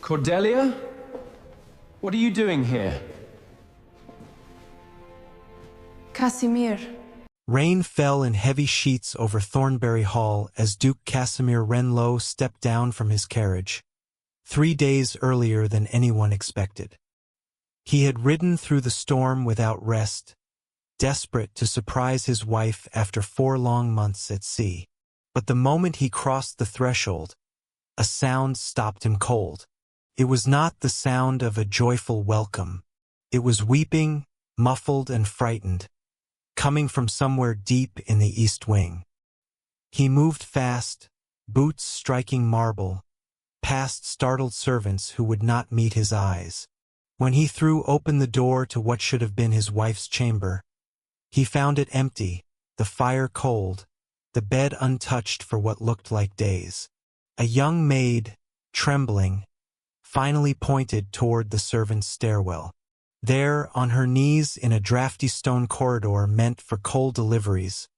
Cordelia? What are you doing here? Casimir. Rain fell in heavy sheets over Thornbury Hall as Duke Casimir Wrenlow stepped down from his carriage, 3 days earlier than anyone expected. He had ridden through the storm without rest, desperate to surprise his wife after 4 long months at sea. But the moment he crossed the threshold, a sound stopped him cold. It was not the sound of a joyful welcome. It was weeping, muffled and frightened, coming from somewhere deep in the east wing. He moved fast, boots striking marble, past startled servants who would not meet his eyes. When he threw open the door to what should have been his wife's chamber, he found it empty, the fire cold, the bed untouched for what looked like days. A young maid, trembling, finally pointed toward the servants' stairwell. There, on her knees in a drafty stone corridor meant for coal deliveries,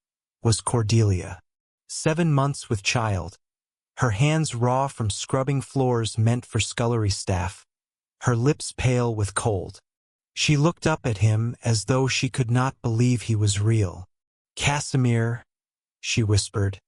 was Cordelia. 7 months with child, her hands raw from scrubbing floors meant for scullery staff, her lips pale with cold. She looked up at him as though she could not believe he was real. "Casimir," she whispered,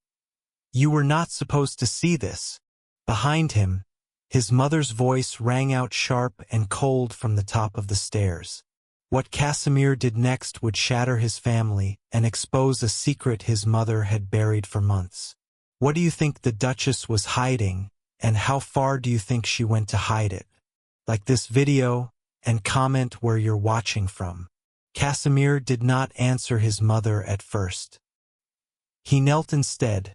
"you were not supposed to see this." Behind him, his mother's voice rang out sharp and cold from the top of the stairs. What Casimir did next would shatter his family and expose a secret his mother had buried for months. What do you think the Duchess was hiding, and how far do you think she went to hide it? Like this video, and comment where you're watching from. Casimir did not answer his mother at first. He knelt instead,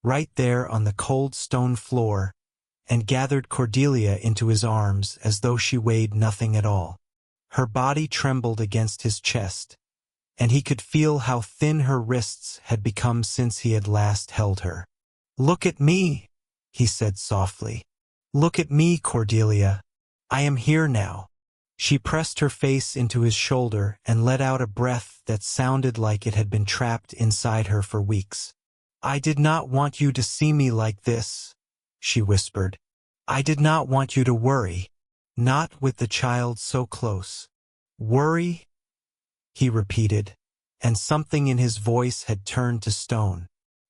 right there on the cold stone floor, and gathered Cordelia into his arms as though she weighed nothing at all. Her body trembled against his chest, and he could feel how thin her wrists had become since he had last held her. "Look at me," he said softly. "Look at me, Cordelia. I am here now." She pressed her face into his shoulder and let out a breath that sounded like it had been trapped inside her for weeks. "I did not want you to see me like this," she whispered. "I did not want you to worry, not with the child so close." "Worry?" he repeated, and something in his voice had turned to stone.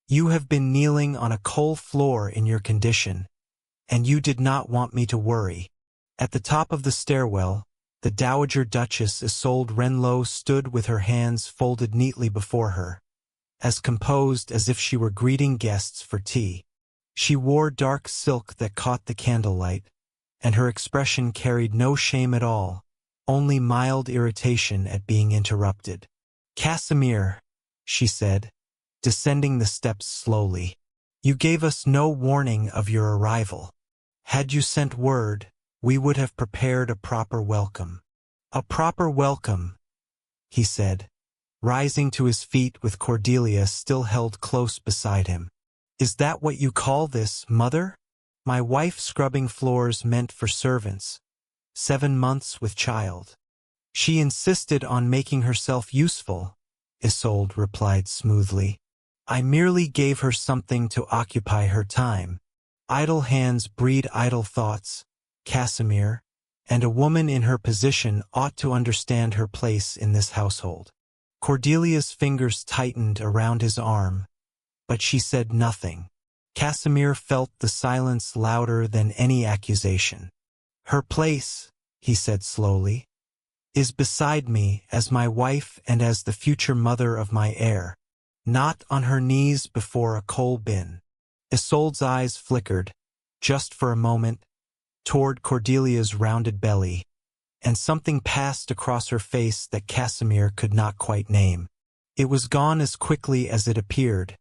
"You have been kneeling on a coal floor in your condition, and you did not want me to worry." At the top of the stairwell, the Dowager Duchess Isolde Wrenlow stood with her hands folded neatly before her, as composed as if she were greeting guests for tea. She wore dark silk that caught the candlelight, and her expression carried no shame at all, only mild irritation at being interrupted. "Casimir," she said, descending the steps slowly, "you gave us no warning of your arrival. Had you sent word, we would have prepared a proper welcome." "A proper welcome," he said, rising to his feet with Cordelia still held close beside him. "Is that what you call this, Mother? My wife scrubbing floors meant for servants. 7 months with child." "She insisted on making herself useful," Isolde replied smoothly. "I merely gave her something to occupy her time. Idle hands breed idle thoughts, Casimir, and a woman in her position ought to understand her place in this household." Cordelia's fingers tightened around his arm, but she said nothing. Casimir felt the silence louder than any accusation. "Her place," he said slowly, "is beside me as my wife and as the future mother of my heir, not on her knees before a coal bin." Isolde's eyes flickered, just for a moment, toward Cordelia's rounded belly, and something passed across her face that Casimir could not quite name. It was gone as quickly as it appeared,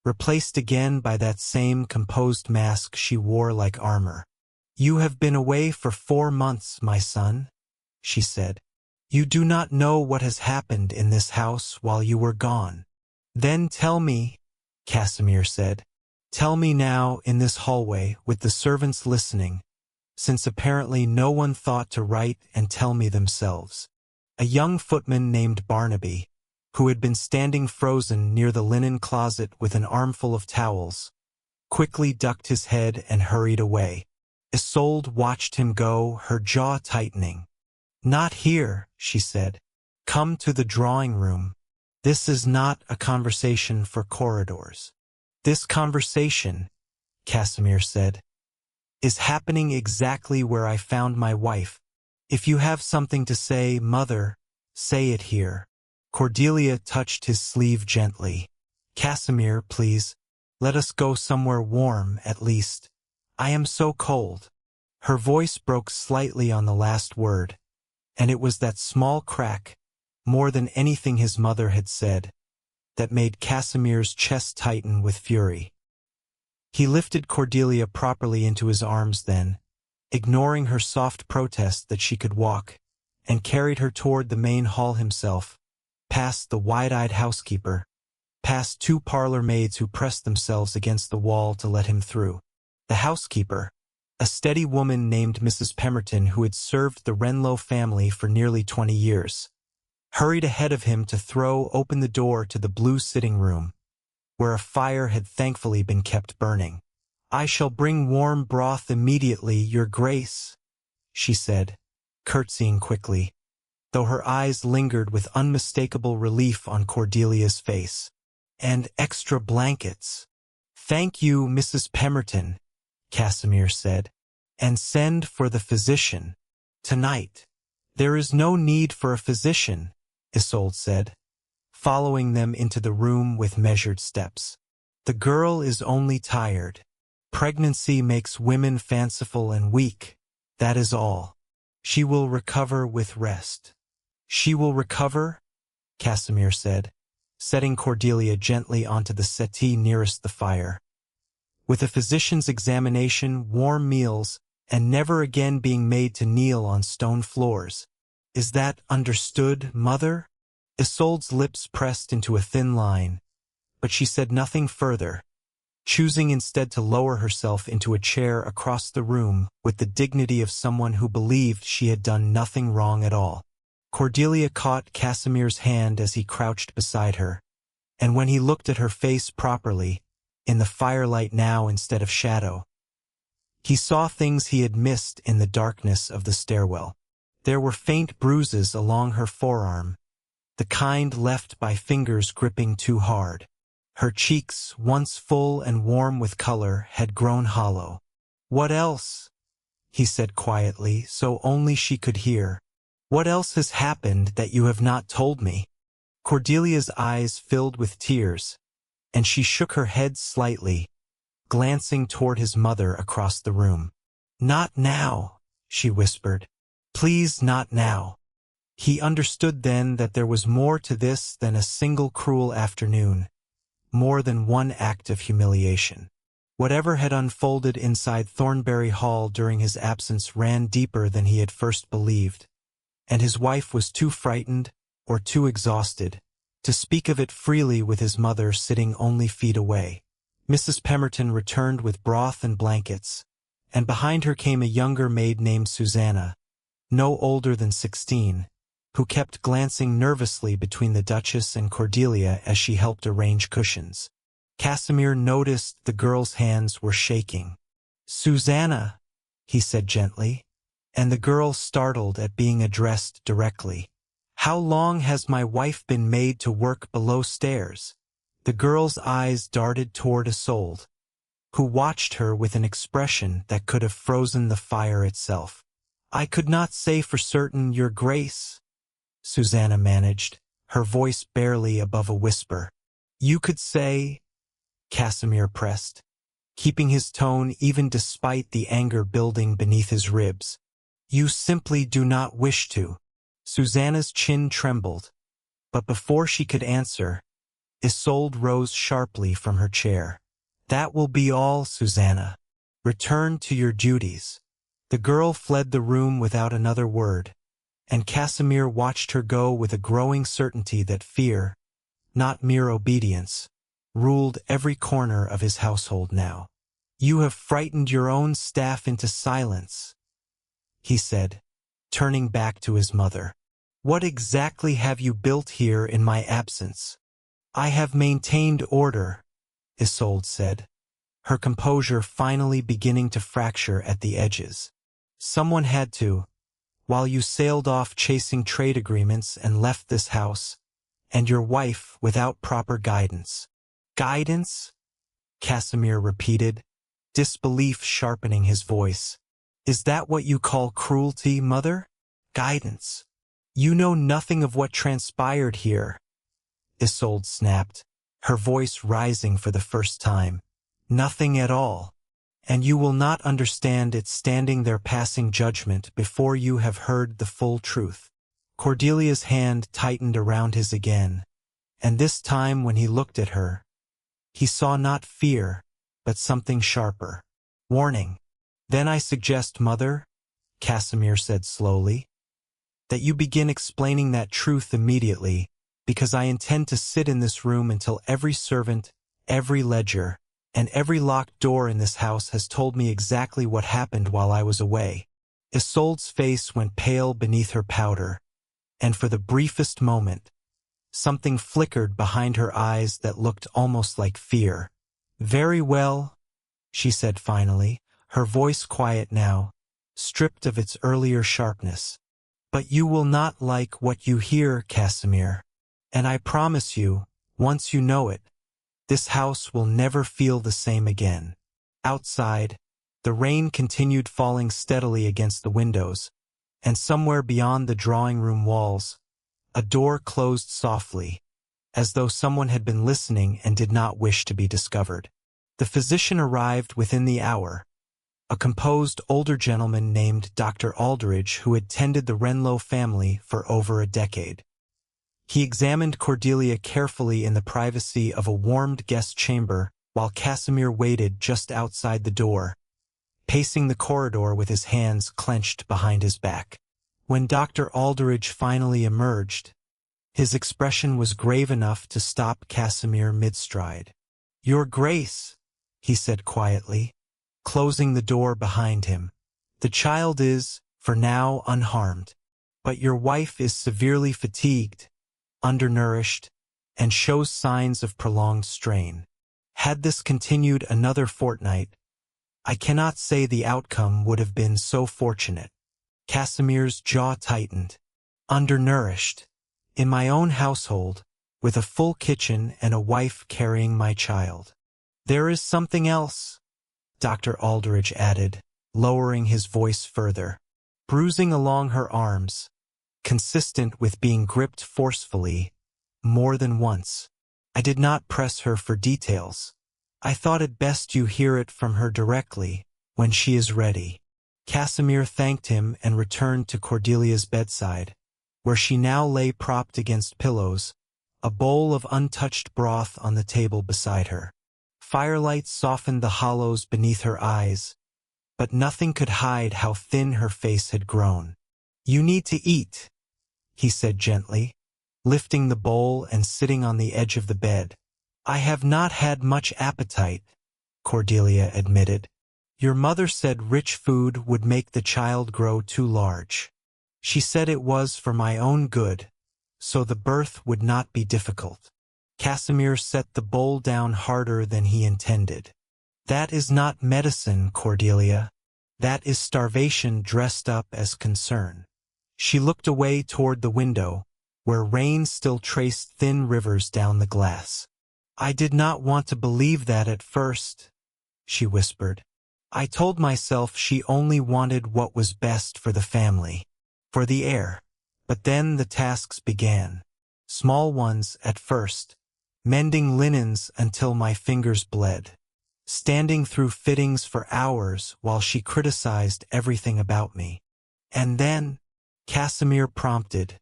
replaced again by that same composed mask she wore like armor. "You have been away for 4 months, my son," she said. "You do not know what has happened in this house while you were gone." "Then tell me," Casimir said. "Tell me now in this hallway with the servants listening, since apparently no one thought to write and tell me themselves." A young footman named Barnaby, who had been standing frozen near the linen closet with an armful of towels, quickly ducked his head and hurried away. Isolde watched him go, her jaw tightening. "Not here," she said. "Come to the drawing room. This is not a conversation for corridors." "This conversation," Casimir said, "is happening exactly where I found my wife. If you have something to say, Mother, say it here." Cordelia touched his sleeve gently. "Casimir, please. Let us go somewhere warm, at least. I am so cold." Her voice broke slightly on the last word, and it was that small crack, more than anything his mother had said, that made Casimir's chest tighten with fury. He lifted Cordelia properly into his arms then, ignoring her soft protest that she could walk, and carried her toward the main hall himself, past the wide-eyed housekeeper, past 2 parlor maids who pressed themselves against the wall to let him through. The housekeeper, a steady woman named Mrs. Pemberton who had served the Wrenlow family for nearly 20 years, hurried ahead of him to throw open the door to the blue sitting room, where a fire had thankfully been kept burning. "I shall bring warm broth immediately, Your Grace," she said, curtsying quickly, though her eyes lingered with unmistakable relief on Cordelia's face. "And extra blankets." "Thank you, Mrs. Pemberton," Casimir said, "and send for the physician tonight." "There is no need for a physician," Isolde said, following them into the room with measured steps. "The girl is only tired. Pregnancy makes women fanciful and weak, that is all. She will recover with rest." "She will recover?" Casimir said, setting Cordelia gently onto the settee nearest the fire. "With a physician's examination, warm meals, and never again being made to kneel on stone floors. Is that understood, Mother?" Isolde's lips pressed into a thin line, but she said nothing further, choosing instead to lower herself into a chair across the room with the dignity of someone who believed she had done nothing wrong at all. Cordelia caught Casimir's hand as he crouched beside her, and when he looked at her face properly, in the firelight now instead of shadow, he saw things he had missed in the darkness of the stairwell. There were faint bruises along her forearm, the kind left by fingers gripping too hard. Her cheeks, once full and warm with color, had grown hollow. "What else?" he said quietly, so only she could hear. "What else has happened that you have not told me?" Cordelia's eyes filled with tears, and she shook her head slightly, glancing toward his mother across the room. "Not now," she whispered. "Please, not now." He understood then that there was more to this than a single cruel afternoon, more than one act of humiliation. Whatever had unfolded inside Thornbury Hall during his absence ran deeper than he had first believed, and his wife was too frightened or too exhausted to speak of it freely with his mother sitting only feet away. Mrs. Pemberton returned with broth and blankets, and behind her came a younger maid named Susanna, no older than 16, who kept glancing nervously between the Duchess and Cordelia as she helped arrange cushions. Casimir noticed the girl's hands were shaking. "Susanna," he said gently, and the girl startled at being addressed directly. "How long has my wife been made to work below stairs?" The girl's eyes darted toward Isolde, who watched her with an expression that could have frozen the fire itself. "I could not say for certain, Your Grace," Susanna managed, her voice barely above a whisper. "You could say," Casimir pressed, keeping his tone even despite the anger building beneath his ribs. "You simply do not wish to." Susanna's chin trembled, but before she could answer, Isolde rose sharply from her chair. "That will be all, Susanna. Return to your duties." The girl fled the room without another word, and Casimir watched her go with a growing certainty that fear, not mere obedience, ruled every corner of his household now. "You have frightened your own staff into silence," he said, turning back to his mother. "What exactly have you built here in my absence?" "I have maintained order," Isolde said, her composure finally beginning to fracture at the edges. Someone had to, while you sailed off chasing trade agreements and left this house, and your wife without proper guidance. Guidance? Casimir repeated, disbelief sharpening his voice. Is that what you call cruelty, Mother? Guidance. You know nothing of what transpired here, Isolde snapped, her voice rising for the first time. Nothing at all. And you will not understand it standing there passing judgment before you have heard the full truth. Cordelia's hand tightened around his again, and this time when he looked at her, he saw not fear, but something sharper. Warning. Then I suggest, Mother, Casimir said slowly, that you begin explaining that truth immediately, because I intend to sit in this room until every servant, every ledger, and every locked door in this house has told me exactly what happened while I was away. Isolde's face went pale beneath her powder, and for the briefest moment, something flickered behind her eyes that looked almost like fear. Very well, she said finally, her voice quiet now, stripped of its earlier sharpness. But you will not like what you hear, Casimir. And I promise you, once you know it, this house will never feel the same again. Outside, the rain continued falling steadily against the windows, and somewhere beyond the drawing-room walls, a door closed softly, as though someone had been listening and did not wish to be discovered. The physician arrived within the hour, a composed older gentleman named Dr. Aldridge who had tended the Wrenlow family for over a decade. He examined Cordelia carefully in the privacy of a warmed guest chamber while Casimir waited just outside the door, pacing the corridor with his hands clenched behind his back. When Dr. Aldridge finally emerged, his expression was grave enough to stop Casimir mid-stride. Your Grace, he said quietly, closing the door behind him. The child is, for now, unharmed, but your wife is severely fatigued, undernourished, and shows signs of prolonged strain. Had this continued another fortnight, I cannot say the outcome would have been so fortunate. Casimir's jaw tightened. Undernourished. In my own household, with a full kitchen and a wife carrying my child. There is something else, Dr. Aldridge added, lowering his voice further. Bruising along her arms, consistent with being gripped forcefully, more than once. I did not press her for details. I thought it best you hear it from her directly, when she is ready. Casimir thanked him and returned to Cordelia's bedside, where she now lay propped against pillows, a bowl of untouched broth on the table beside her. Firelight softened the hollows beneath her eyes, but nothing could hide how thin her face had grown. You need to eat, he said gently, lifting the bowl and sitting on the edge of the bed. I have not had much appetite, Cordelia admitted. Your mother said rich food would make the child grow too large. She said it was for my own good, so the birth would not be difficult. Casimir set the bowl down harder than he intended. That is not medicine, Cordelia. That is starvation dressed up as concern. She looked away toward the window, where rain still traced thin rivers down the glass. I did not want to believe that at first, she whispered. I told myself she only wanted what was best for the family, for the heir. But then the tasks began. Small ones at first, mending linens until my fingers bled, standing through fittings for hours while she criticized everything about me. And then, Casimir prompted,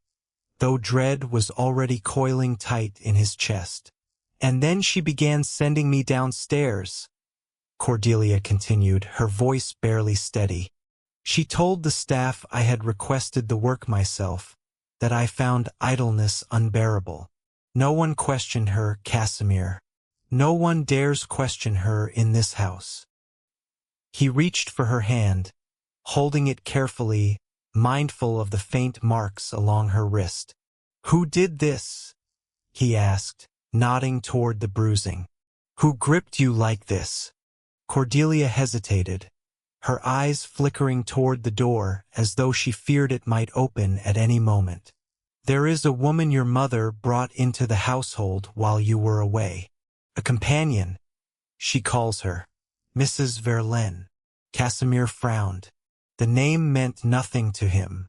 though dread was already coiling tight in his chest. And then she began sending me downstairs, Cordelia continued, her voice barely steady. She told the staff I had requested the work myself, that I found idleness unbearable. No one questioned her, Casimir. No one dares question her in this house. He reached for her hand, holding it carefully, mindful of the faint marks along her wrist. Who did this? He asked, nodding toward the bruising. Who gripped you like this? Cordelia hesitated, her eyes flickering toward the door as though she feared it might open at any moment. There is a woman your mother brought into the household while you were away. A companion, she calls her. Mrs. Verlaine. Casimir frowned. The name meant nothing to him.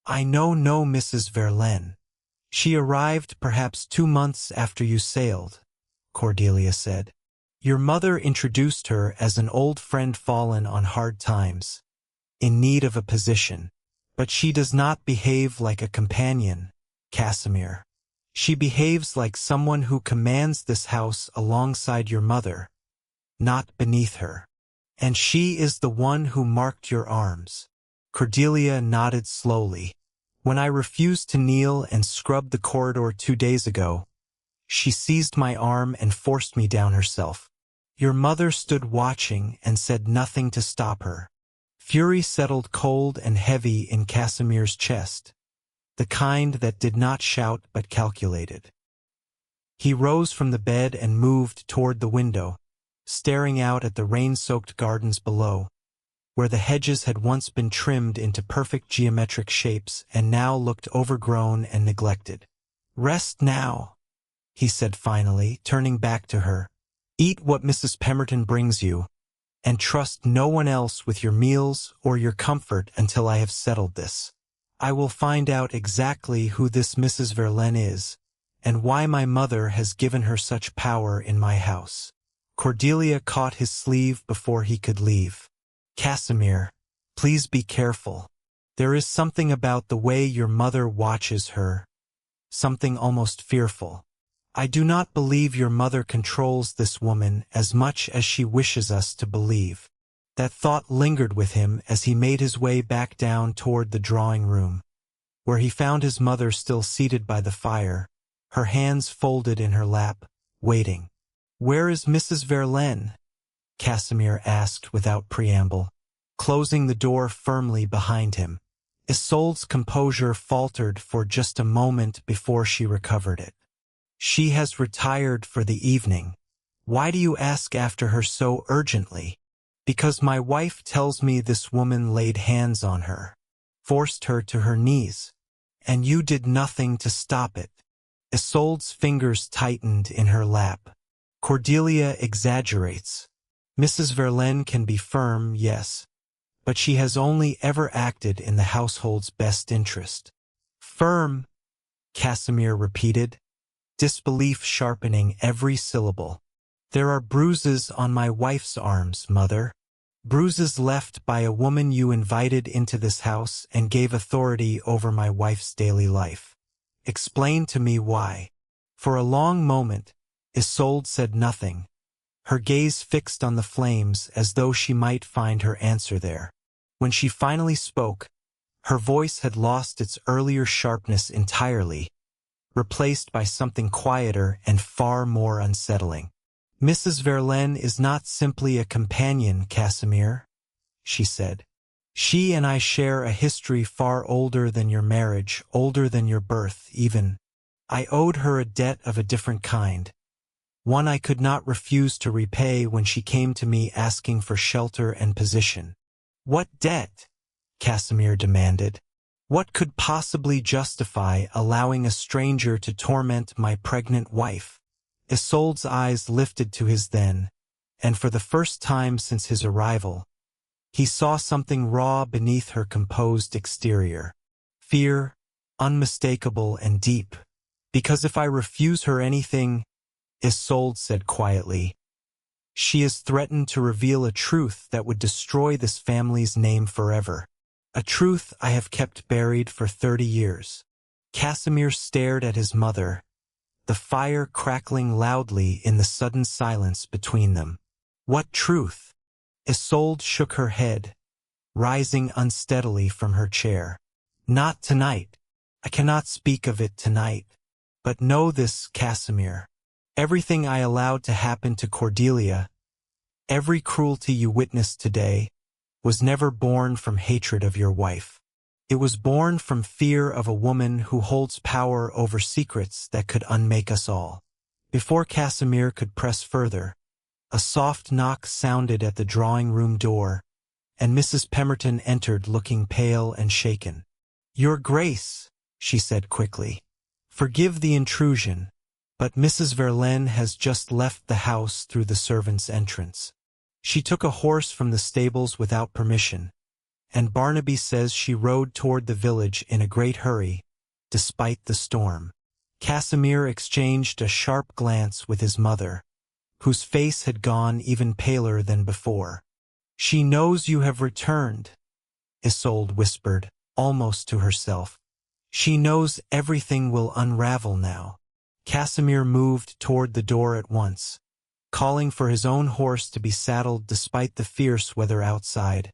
I know no Mrs. Verlaine. She arrived perhaps 2 months after you sailed, Cordelia said. Your mother introduced her as an old friend fallen on hard times, in need of a position. But she does not behave like a companion, Casimir. She behaves like someone who commands this house alongside your mother, not beneath her. And she is the one who marked your arms. Cordelia nodded slowly. When I refused to kneel and scrub the corridor 2 days ago, she seized my arm and forced me down herself. Your mother stood watching and said nothing to stop her. Fury settled cold and heavy in Casimir's chest, the kind that did not shout but calculated. He rose from the bed and moved toward the window, staring out at the rain-soaked gardens below, where the hedges had once been trimmed into perfect geometric shapes and now looked overgrown and neglected. Rest now, he said finally, turning back to her. Eat what Mrs. Pemberton brings you, and trust no one else with your meals or your comfort until I have settled this. I will find out exactly who this Mrs. Verlaine is, and why my mother has given her such power in my house. Cordelia caught his sleeve before he could leave. Casimir, please be careful. There is something about the way your mother watches her, something almost fearful. I do not believe your mother controls this woman as much as she wishes us to believe. That thought lingered with him as he made his way back down toward the drawing room, where he found his mother still seated by the fire, her hands folded in her lap, waiting. Where is Mrs. Verlaine? Casimir asked without preamble, closing the door firmly behind him. Isolde's composure faltered for just a moment before she recovered it. She has retired for the evening. Why do you ask after her so urgently? Because my wife tells me this woman laid hands on her, forced her to her knees, and you did nothing to stop it. Isolde's fingers tightened in her lap. Cordelia exaggerates. Mrs. Verlaine can be firm, yes, but she has only ever acted in the household's best interest. Firm, Casimir repeated, disbelief sharpening every syllable. There are bruises on my wife's arms, Mother. Bruises left by a woman you invited into this house and gave authority over my wife's daily life. Explain to me why. For a long moment, Isolde said nothing, her gaze fixed on the flames as though she might find her answer there. When she finally spoke, her voice had lost its earlier sharpness entirely, replaced by something quieter and far more unsettling. Mrs. Verlaine is not simply a companion, Casimir, she said. She and I share a history far older than your marriage, older than your birth, even. I owed her a debt of a different kind, one I could not refuse to repay when she came to me asking for shelter and position. What debt? Casimir demanded. What could possibly justify allowing a stranger to torment my pregnant wife? Isolde's eyes lifted to his then, and for the first time since his arrival, he saw something raw beneath her composed exterior. Fear, unmistakable and deep. Because if I refuse her anything, Isolde said quietly, she has threatened to reveal a truth that would destroy this family's name forever. A truth I have kept buried for 30 years. Casimir stared at his mother, the fire crackling loudly in the sudden silence between them. What truth? Isolde shook her head, rising unsteadily from her chair. Not tonight. I cannot speak of it tonight. But know this, Casimir. Everything I allowed to happen to Cordelia, every cruelty you witnessed today, was never born from hatred of your wife. It was born from fear of a woman who holds power over secrets that could unmake us all. Before Casimir could press further, A soft knock sounded at the drawing-room door, and Mrs. Pemberton entered looking pale and shaken. "Your Grace," she said quickly. "Forgive the intrusion, but Mrs. Verlaine has just left the house through the servants' entrance. She took a horse from the stables without permission, and Barnaby says she rode toward the village in a great hurry, despite the storm." Casimir exchanged a sharp glance with his mother, whose face had gone even paler than before. "She knows you have returned," Isolde whispered, almost to herself. "She knows everything will unravel now." Casimir moved toward the door at once, calling for his own horse to be saddled despite the fierce weather outside,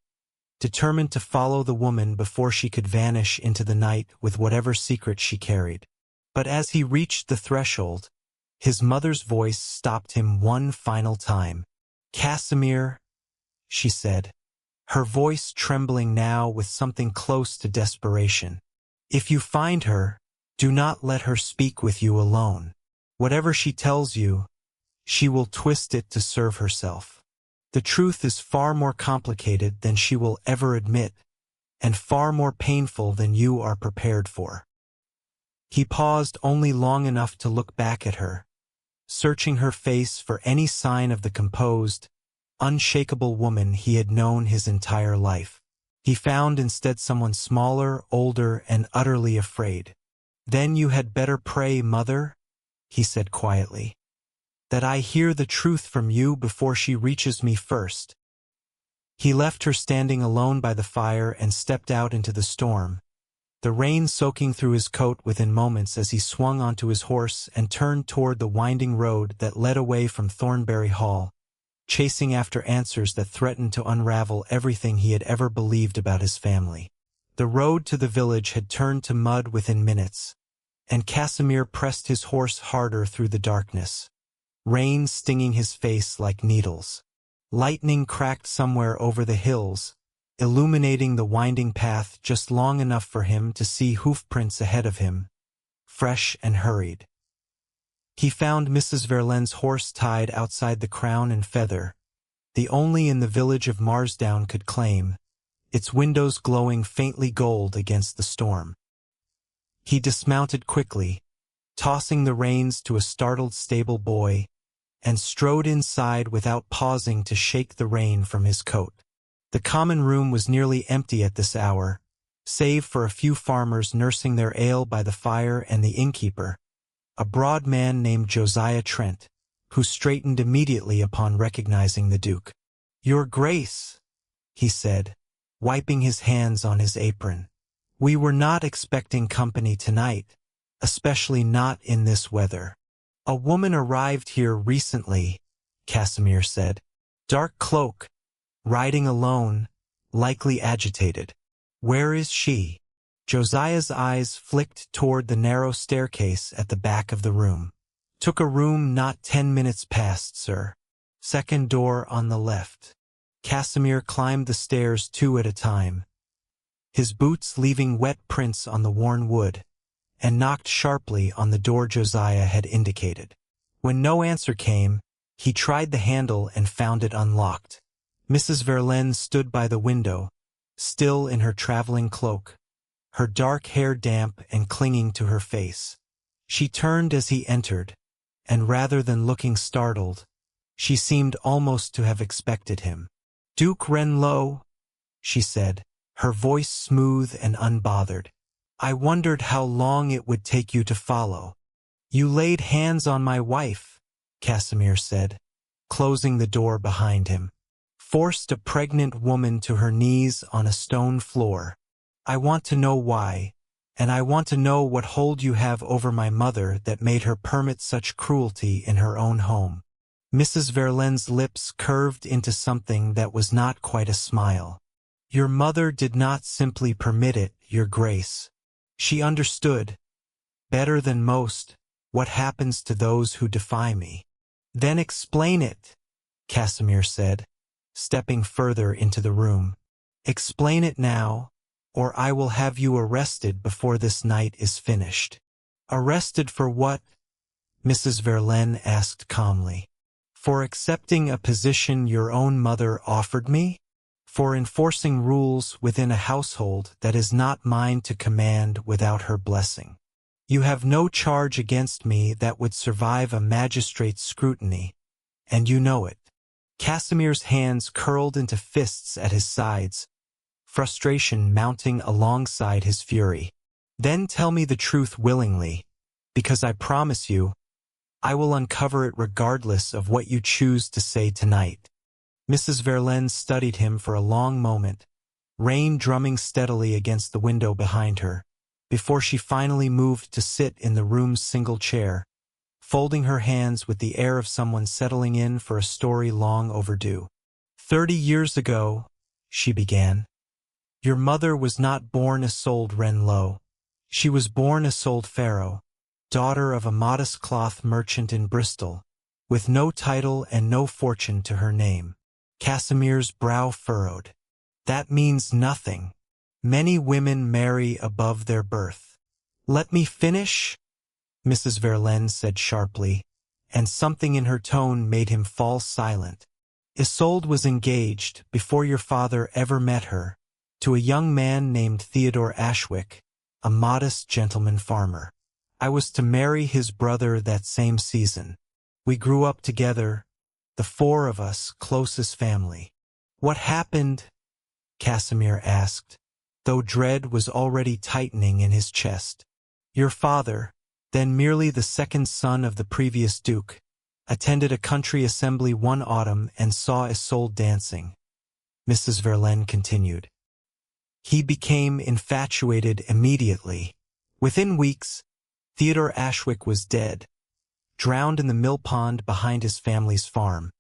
determined to follow the woman before she could vanish into the night with whatever secret she carried. But as he reached the threshold, his mother's voice stopped him one final time. "Casimir," she said, her voice trembling now with something close to desperation. "If you find her, do not let her speak with you alone. Whatever she tells you, she will twist it to serve herself. The truth is far more complicated than she will ever admit, and far more painful than you are prepared for." He paused only long enough to look back at her, searching her face for any sign of the composed, unshakable woman he had known his entire life. He found instead someone smaller, older, and utterly afraid. "Then you had better pray, Mother," he said quietly, "that I hear the truth from you before she reaches me first." He left her standing alone by the fire and stepped out into the storm, the rain soaking through his coat within moments as he swung onto his horse and turned toward the winding road that led away from Thornbury Hall, chasing after answers that threatened to unravel everything he had ever believed about his family. The road to the village had turned to mud within minutes, and Casimir pressed his horse harder through the darkness, rain stinging his face like needles. Lightning cracked somewhere over the hills, illuminating the winding path just long enough for him to see hoofprints ahead of him, fresh and hurried. He found Mrs. Verlaine's horse tied outside the Crown and Feather, the only in the village of Marsdown could claim, its windows glowing faintly gold against the storm. He dismounted quickly, tossing the reins to a startled stable boy, and strode inside without pausing to shake the rain from his coat. The common room was nearly empty at this hour, save for a few farmers nursing their ale by the fire and the innkeeper, a broad man named Josiah Trent, who straightened immediately upon recognizing the Duke. "Your Grace," he said, wiping his hands on his apron. "We were not expecting company tonight, especially not in this weather." "A woman arrived here recently," Casimir said. "Dark cloak, riding alone, likely agitated." "Where is she?" Josiah's eyes flicked toward the narrow staircase at the back of the room. "Took a room not 10 minutes past, sir. Second door on the left." Casimir climbed the stairs 2 at a time, his boots leaving wet prints on the worn wood, and knocked sharply on the door Josiah had indicated. When no answer came, he tried the handle and found it unlocked. Mrs. Verlaine stood by the window, still in her traveling cloak, her dark hair damp and clinging to her face. She turned as he entered, and rather than looking startled, she seemed almost to have expected him. "Duke Wrenlow," she said, her voice smooth and unbothered. "I wondered how long it would take you to follow." "You laid hands on my wife," Casimir said, closing the door behind him. "Forced a pregnant woman to her knees on a stone floor. I want to know why, and I want to know what hold you have over my mother that made her permit such cruelty in her own home." Mrs. Verlaine's lips curved into something that was not quite a smile. "Your mother did not simply permit it, Your Grace. She understood, better than most, what happens to those who defy me." "Then explain it," Casimir said, stepping further into the room. "Explain it now, or I will have you arrested before this night is finished." "Arrested for what?" Mrs. Verlaine asked calmly. For accepting a position your own mother offered me? For enforcing rules within a household that is not mine to command without her blessing? You have no charge against me that would survive a magistrate's scrutiny, and you know it." Casimir's hands curled into fists at his sides, frustration mounting alongside his fury. "Then tell me the truth willingly, because I promise you, I will uncover it regardless of what you choose to say tonight." Mrs. Verlaine studied him for a long moment, rain drumming steadily against the window behind her, before she finally moved to sit in the room's single chair, folding her hands with the air of someone settling in for a story long overdue. 30 years ago," she began, "your mother was not born Isolde Wrenlow. She was born Isolde Farrow, daughter of a modest cloth merchant in Bristol, with no title and no fortune to her name." Casimir's brow furrowed. "That means nothing. Many women marry above their birth." "Let me finish," Mrs. Verlaine said sharply, and something in her tone made him fall silent. "Isolde was engaged, before your father ever met her, to a young man named Theodore Ashwick, a modest gentleman farmer. I was to marry his brother that same season. We grew up together, the four of us, close as family." "What happened?" Casimir asked, though dread was already tightening in his chest. "Your father, then merely the second son of the previous duke, attended a country assembly one autumn and saw Isolde dancing," Mrs. Verlaine continued. "He became infatuated immediately. Within weeks, Theodore Ashwick was dead, drowned in the mill pond behind his family's farm,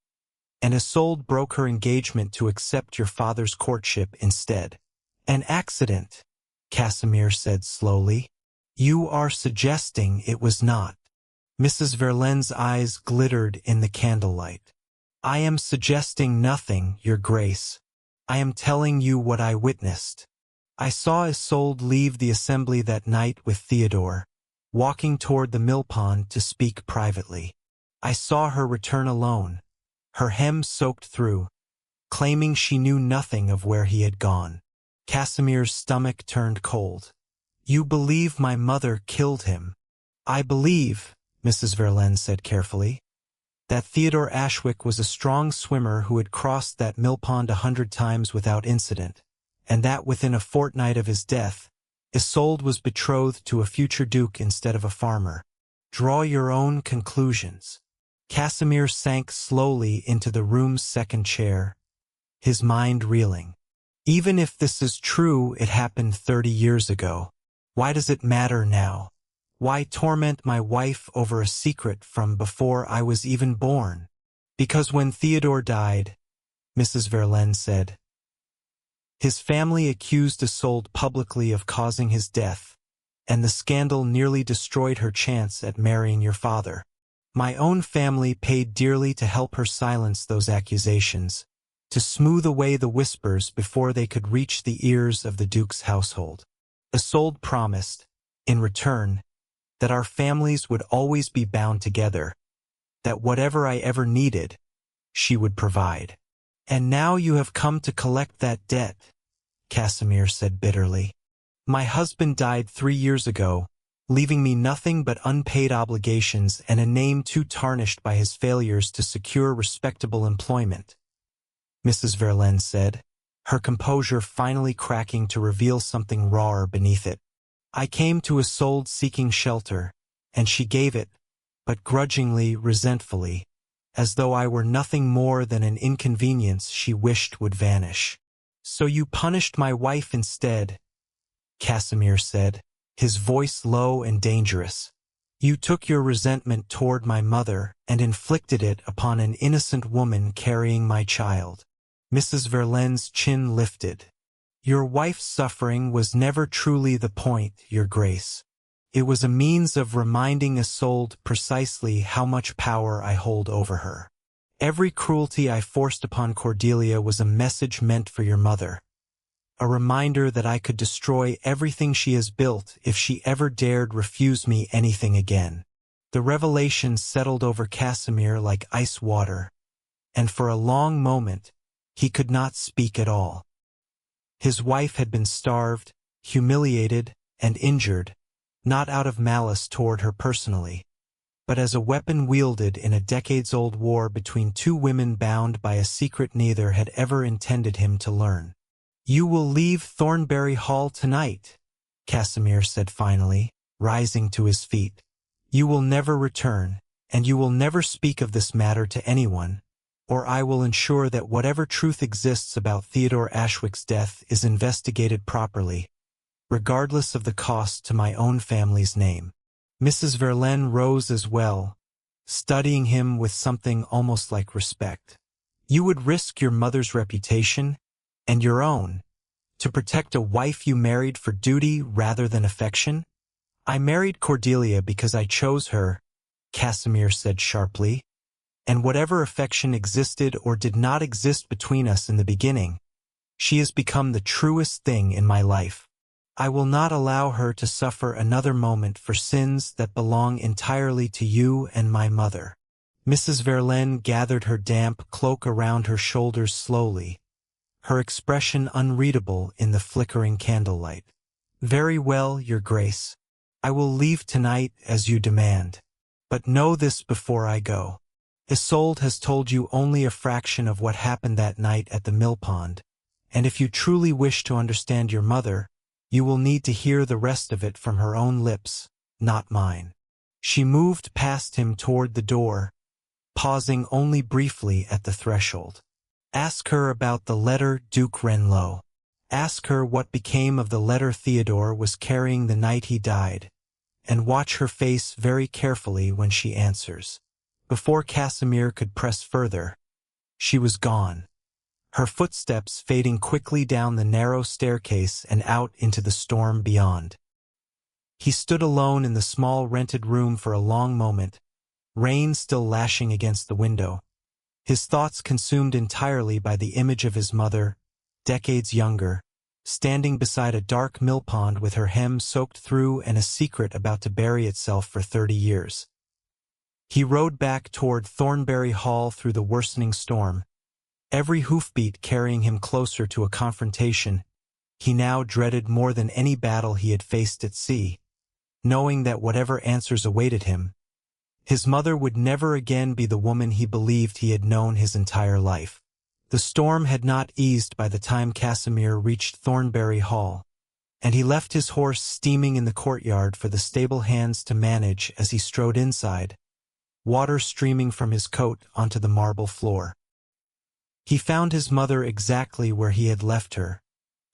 and Isolde broke her engagement to accept your father's courtship instead." "An accident," Casimir said slowly. "You are suggesting it was not." Mrs. Verlaine's eyes glittered in the candlelight. "I am suggesting nothing, Your Grace. I am telling you what I witnessed. I saw Isolde leave the assembly that night with Theodore, walking toward the mill pond to speak privately. I saw her return alone, her hem soaked through, claiming she knew nothing of where he had gone." Casimir's stomach turned cold. "You believe my mother killed him?" "I believe," Mrs. Verlaine said carefully, "that Theodore Ashwick was a strong swimmer who had crossed that mill pond 100 times without incident, and that within a fortnight of his death, Isolde was betrothed to a future duke instead of a farmer. Draw your own conclusions." Casimir sank slowly into the room's second chair, his mind reeling. "Even if this is true, it happened 30 years ago. Why does it matter now? Why torment my wife over a secret from before I was even born?" "Because when Theodore died," Mrs. Verlaine said, "his family accused Isolde publicly of causing his death, and the scandal nearly destroyed her chance at marrying your father. My own family paid dearly to help her silence those accusations, to smooth away the whispers before they could reach the ears of the Duke's household. Isolde promised, in return, that our families would always be bound together, that whatever I ever needed, she would provide. And now you have come to collect that debt," Casimir said bitterly. "My husband died 3 years ago, leaving me nothing but unpaid obligations and a name too tarnished by his failures to secure respectable employment," Mrs. Verlaine said, her composure finally cracking to reveal something rawer beneath it. "I came to Isolde seeking shelter, and she gave it, but grudgingly, resentfully, as though I were nothing more than an inconvenience she wished would vanish. So you punished my wife instead," Casimir said, his voice low and dangerous. "You took your resentment toward my mother and inflicted it upon an innocent woman carrying my child." Mrs. Verlaine's chin lifted. "Your wife's suffering was never truly the point, Your Grace. It was a means of reminding Isolde precisely how much power I hold over her. Every cruelty I forced upon Cordelia was a message meant for your mother, a reminder that I could destroy everything she has built if she ever dared refuse me anything again." The revelation settled over Casimir like ice water, and for a long moment, he could not speak at all. His wife had been starved, humiliated, and injured, not out of malice toward her personally, but as a weapon wielded in a decades-old war between two women bound by a secret neither had ever intended him to learn. "You will leave Thornbury Hall tonight," Casimir said finally, rising to his feet. "You will never return, and you will never speak of this matter to anyone, or I will ensure that whatever truth exists about Theodore Ashwick's death is investigated properly, regardless of the cost to my own family's name." Mrs. Verlaine rose as well, studying him with something almost like respect. "You would risk your mother's reputation, and your own, to protect a wife you married for duty rather than affection?" "I married Cordelia because I chose her," Casimir said sharply, "and whatever affection existed or did not exist between us in the beginning, she has become the truest thing in my life. I will not allow her to suffer another moment for sins that belong entirely to you and my mother." Mrs. Verlaine gathered her damp cloak around her shoulders slowly, her expression unreadable in the flickering candlelight. "Very well, Your Grace. I will leave tonight as you demand. But know this before I go. Isolde has told you only a fraction of what happened that night at the mill pond, and if you truly wish to understand your mother, you will need to hear the rest of it from her own lips, not mine." She moved past him toward the door, pausing only briefly at the threshold. "Ask her about the letter, Duke Wrenlow. Ask her what became of the letter Theodore was carrying the night he died, and watch her face very carefully when she answers." Before Casimir could press further, she was gone, her footsteps fading quickly down the narrow staircase and out into the storm beyond. He stood alone in the small rented room for a long moment, rain still lashing against the window, his thoughts consumed entirely by the image of his mother, decades younger, standing beside a dark mill pond with her hem soaked through and a secret about to bury itself for 30 years. He rode back toward Thornbury Hall through the worsening storm, every hoofbeat carrying him closer to a confrontation he now dreaded more than any battle he had faced at sea, knowing that whatever answers awaited him, his mother would never again be the woman he believed he had known his entire life. The storm had not eased by the time Casimir reached Thornbury Hall, and he left his horse steaming in the courtyard for the stable hands to manage as he strode inside, water streaming from his coat onto the marble floor. He found his mother exactly where he had left her,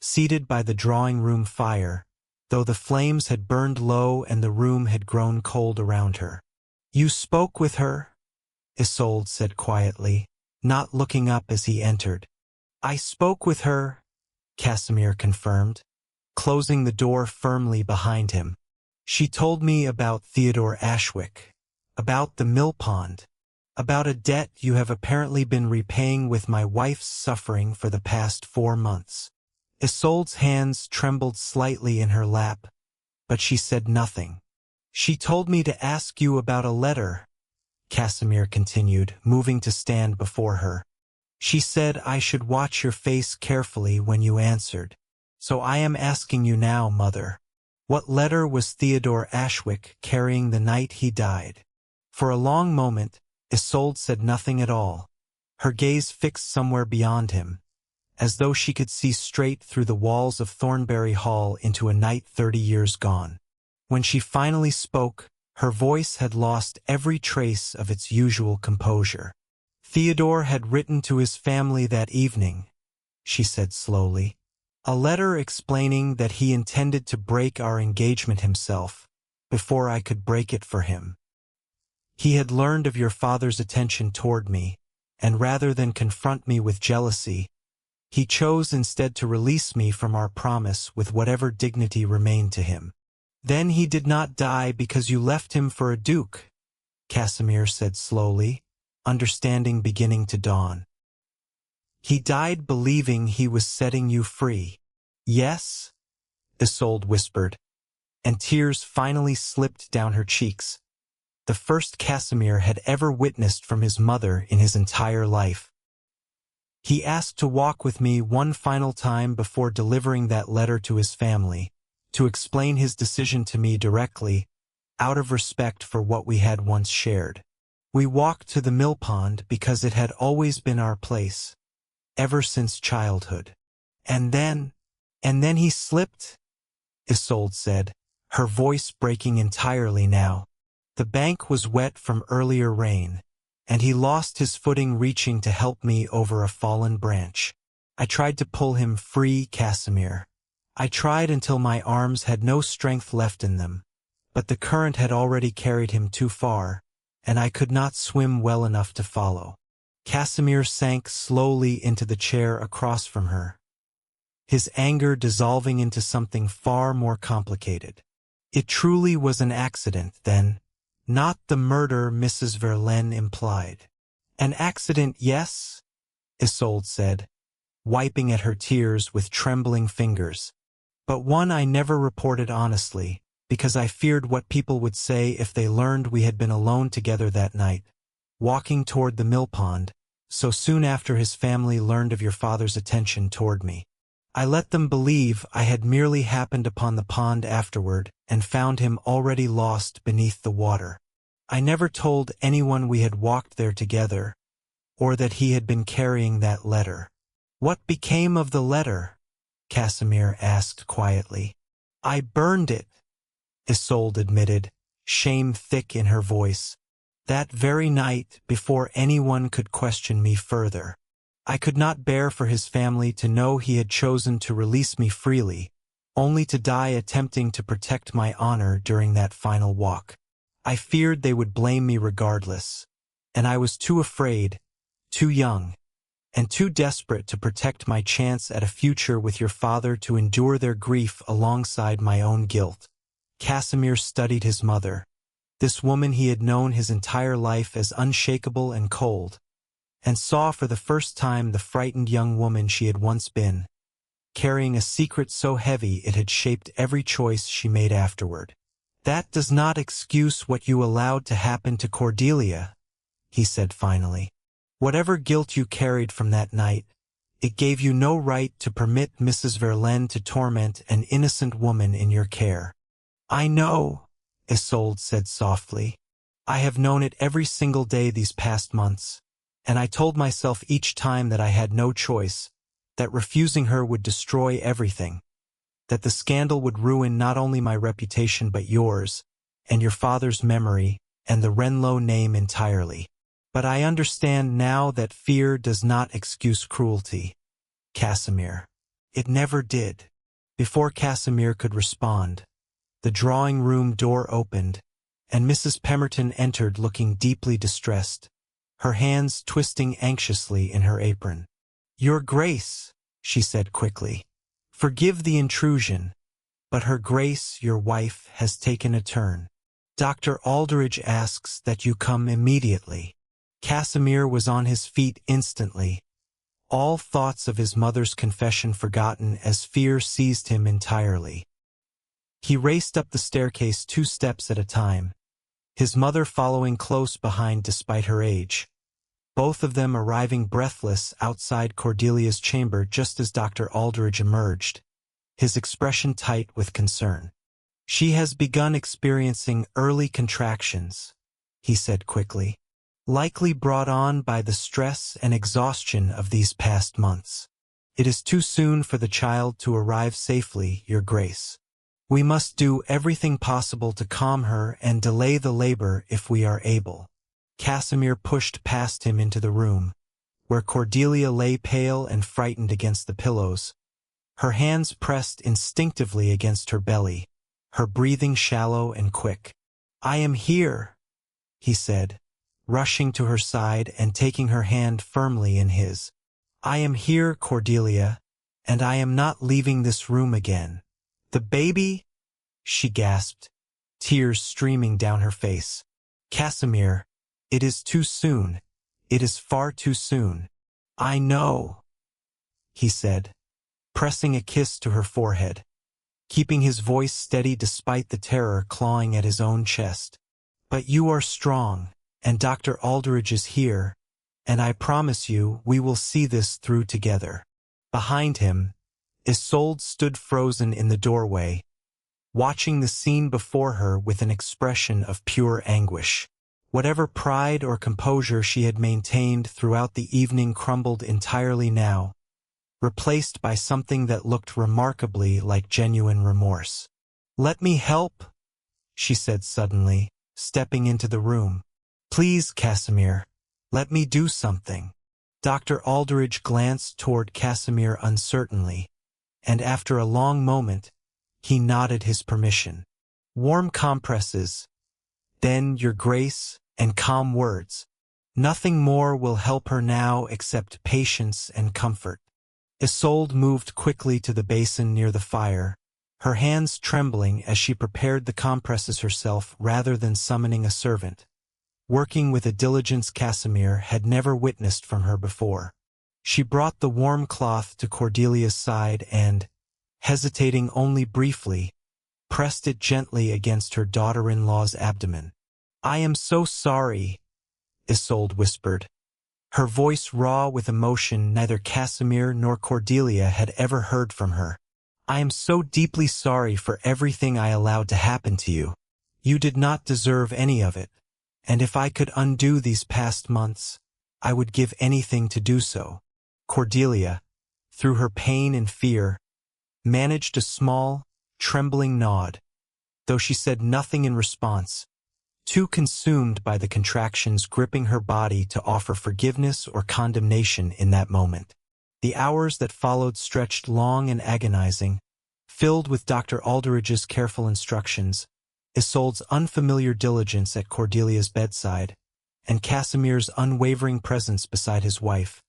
seated by the drawing-room fire, though the flames had burned low and the room had grown cold around her. "You spoke with her?" Isolde said quietly, not looking up as he entered. "I spoke with her," Casimir confirmed, closing the door firmly behind him. "She told me about Theodore Ashwick, about the mill pond, about a debt you have apparently been repaying with my wife's suffering for the past 4 months." Isolde's hands trembled slightly in her lap, but she said nothing. "She told me to ask you about a letter," Casimir continued, moving to stand before her. "She said I should watch your face carefully when you answered. So I am asking you now, Mother. What letter was Theodore Ashwick carrying the night he died?" For a long moment, Isolde said nothing at all, her gaze fixed somewhere beyond him, as though she could see straight through the walls of Thornbury Hall into a night 30 years gone. When she finally spoke, her voice had lost every trace of its usual composure. "Theodore had written to his family that evening," she said slowly. "A letter explaining that he intended to break our engagement himself, before I could break it for him. He had learned of your father's attention toward me, and rather than confront me with jealousy, he chose instead to release me from our promise with whatever dignity remained to him. Then he did not die because you left him for a duke," Casimir said slowly, understanding beginning to dawn. "He died believing he was setting you free." "Yes?" Isolde whispered, and tears finally slipped down her cheeks. the first Casimir had ever witnessed from his mother in his entire life. He asked to walk with me one final time before delivering that letter to his family, to explain his decision to me directly, out of respect for what we had once shared. We walked to the mill pond because it had always been our place, ever since childhood. And then he slipped, Isolde said, her voice breaking entirely now. The bank was wet from earlier rain, and he lost his footing reaching to help me over a fallen branch. I tried to pull him free, Casimir. I tried until my arms had no strength left in them, but the current had already carried him too far, and I could not swim well enough to follow. Casimir sank slowly into the chair across from her, his anger dissolving into something far more complicated. It truly was an accident, then, not the murder Mrs. Verlaine implied. An accident, yes, Isolde said, wiping at her tears with trembling fingers, but one I never reported honestly, because I feared what people would say if they learned we had been alone together that night, walking toward the mill pond, so soon after his family learned of your father's attention toward me. I let them believe I had merely happened upon the pond afterward and found him already lost beneath the water. I never told anyone we had walked there together, or that he had been carrying that letter. What became of the letter? Casimir asked quietly. I burned it, Isolde admitted, shame thick in her voice. That very night, before anyone could question me further. I could not bear for his family to know he had chosen to release me freely, only to die attempting to protect my honor during that final walk. I feared they would blame me regardless, and I was too afraid, too young, and too desperate to protect my chance at a future with your father to endure their grief alongside my own guilt. Casimir studied his mother, this woman he had known his entire life as unshakable and cold, and saw for the first time the frightened young woman she had once been, carrying a secret so heavy it had shaped every choice she made afterward. That does not excuse what you allowed to happen to Cordelia, he said finally. Whatever guilt you carried from that night, it gave you no right to permit Mrs. Verlaine to torment an innocent woman in your care. I know, Isolde said softly. I have known it every single day these past months, and I told myself each time that I had no choice, that refusing her would destroy everything, that the scandal would ruin not only my reputation but yours, and your father's memory, and the Wrenlow name entirely. But I understand now that fear does not excuse cruelty, Casimir. It never did. Before Casimir could respond, the drawing room door opened, and Mrs. Pemberton entered looking deeply distressed, her hands twisting anxiously in her apron. Your Grace, she said quickly. Forgive the intrusion, but Her Grace, your wife, has taken a turn. Dr. Aldridge asks that you come immediately. Casimir was on his feet instantly, all thoughts of his mother's confession forgotten as fear seized him entirely. He raced up the staircase 2 steps at a time, his mother following close behind despite her age, both of them arriving breathless outside Cordelia's chamber just as Dr. Aldridge emerged, his expression tight with concern. She has begun experiencing early contractions, he said quickly, likely brought on by the stress and exhaustion of these past months. It is too soon for the child to arrive safely, Your Grace. We must do everything possible to calm her and delay the labor if we are able. Casimir pushed past him into the room, where Cordelia lay pale and frightened against the pillows, her hands pressed instinctively against her belly, her breathing shallow and quick. I am here, he said, rushing to her side and taking her hand firmly in his. I am here, Cordelia, and I am not leaving this room again. The baby? She gasped, tears streaming down her face. Casimir, it is too soon. It is far too soon. I know, he said, pressing a kiss to her forehead, keeping his voice steady despite the terror clawing at his own chest. But you are strong, and Dr. Aldridge is here, and I promise you we will see this through together. Behind him, Isolde stood frozen in the doorway, watching the scene before her with an expression of pure anguish. Whatever pride or composure she had maintained throughout the evening crumbled entirely now, replaced by something that looked remarkably like genuine remorse. "Let me help," she said suddenly, stepping into the room. "Please, Casimir, let me do something." Dr. Aldridge glanced toward Casimir uncertainly, and after a long moment, he nodded his permission. "Warm compresses, then your grace and calm words. Nothing more will help her now except patience and comfort." Isolde moved quickly to the basin near the fire, her hands trembling as she prepared the compresses herself rather than summoning a servant, working with a diligence Casimir had never witnessed from her before. She brought the warm cloth to Cordelia's side and, hesitating only briefly, pressed it gently against her daughter-in-law's abdomen. "I am so sorry," Isolde whispered, her voice raw with emotion neither Casimir nor Cordelia had ever heard from her. "I am so deeply sorry for everything I allowed to happen to you. You did not deserve any of it, and if I could undo these past months, I would give anything to do so." Cordelia, through her pain and fear, managed a small, trembling nod, though she said nothing in response, too consumed by the contractions gripping her body to offer forgiveness or condemnation in that moment. The hours that followed stretched long and agonizing, filled with Dr. Aldridge's careful instructions, Isolde's unfamiliar diligence at Cordelia's bedside, and Casimir's unwavering presence beside his wife,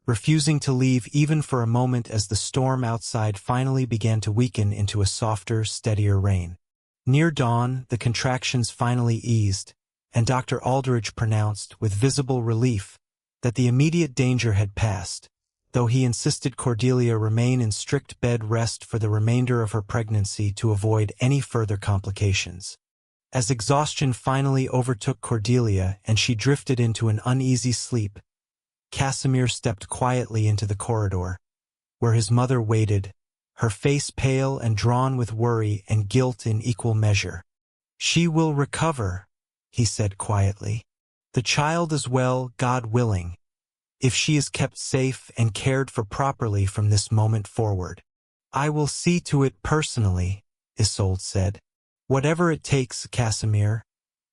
refusing to leave even for a moment as the storm outside finally began to weaken into a softer, steadier rain. Near dawn, the contractions finally eased, and Dr. Aldridge pronounced, with visible relief, that the immediate danger had passed, though he insisted Cordelia remain in strict bed rest for the remainder of her pregnancy to avoid any further complications. As exhaustion finally overtook Cordelia and she drifted into an uneasy sleep, Casimir stepped quietly into the corridor, where his mother waited, her face pale and drawn with worry and guilt in equal measure. "She will recover," he said quietly. "The child is well, God willing, if she is kept safe and cared for properly from this moment forward." "I will see to it personally," Isolde said. "Whatever it takes, Casimir,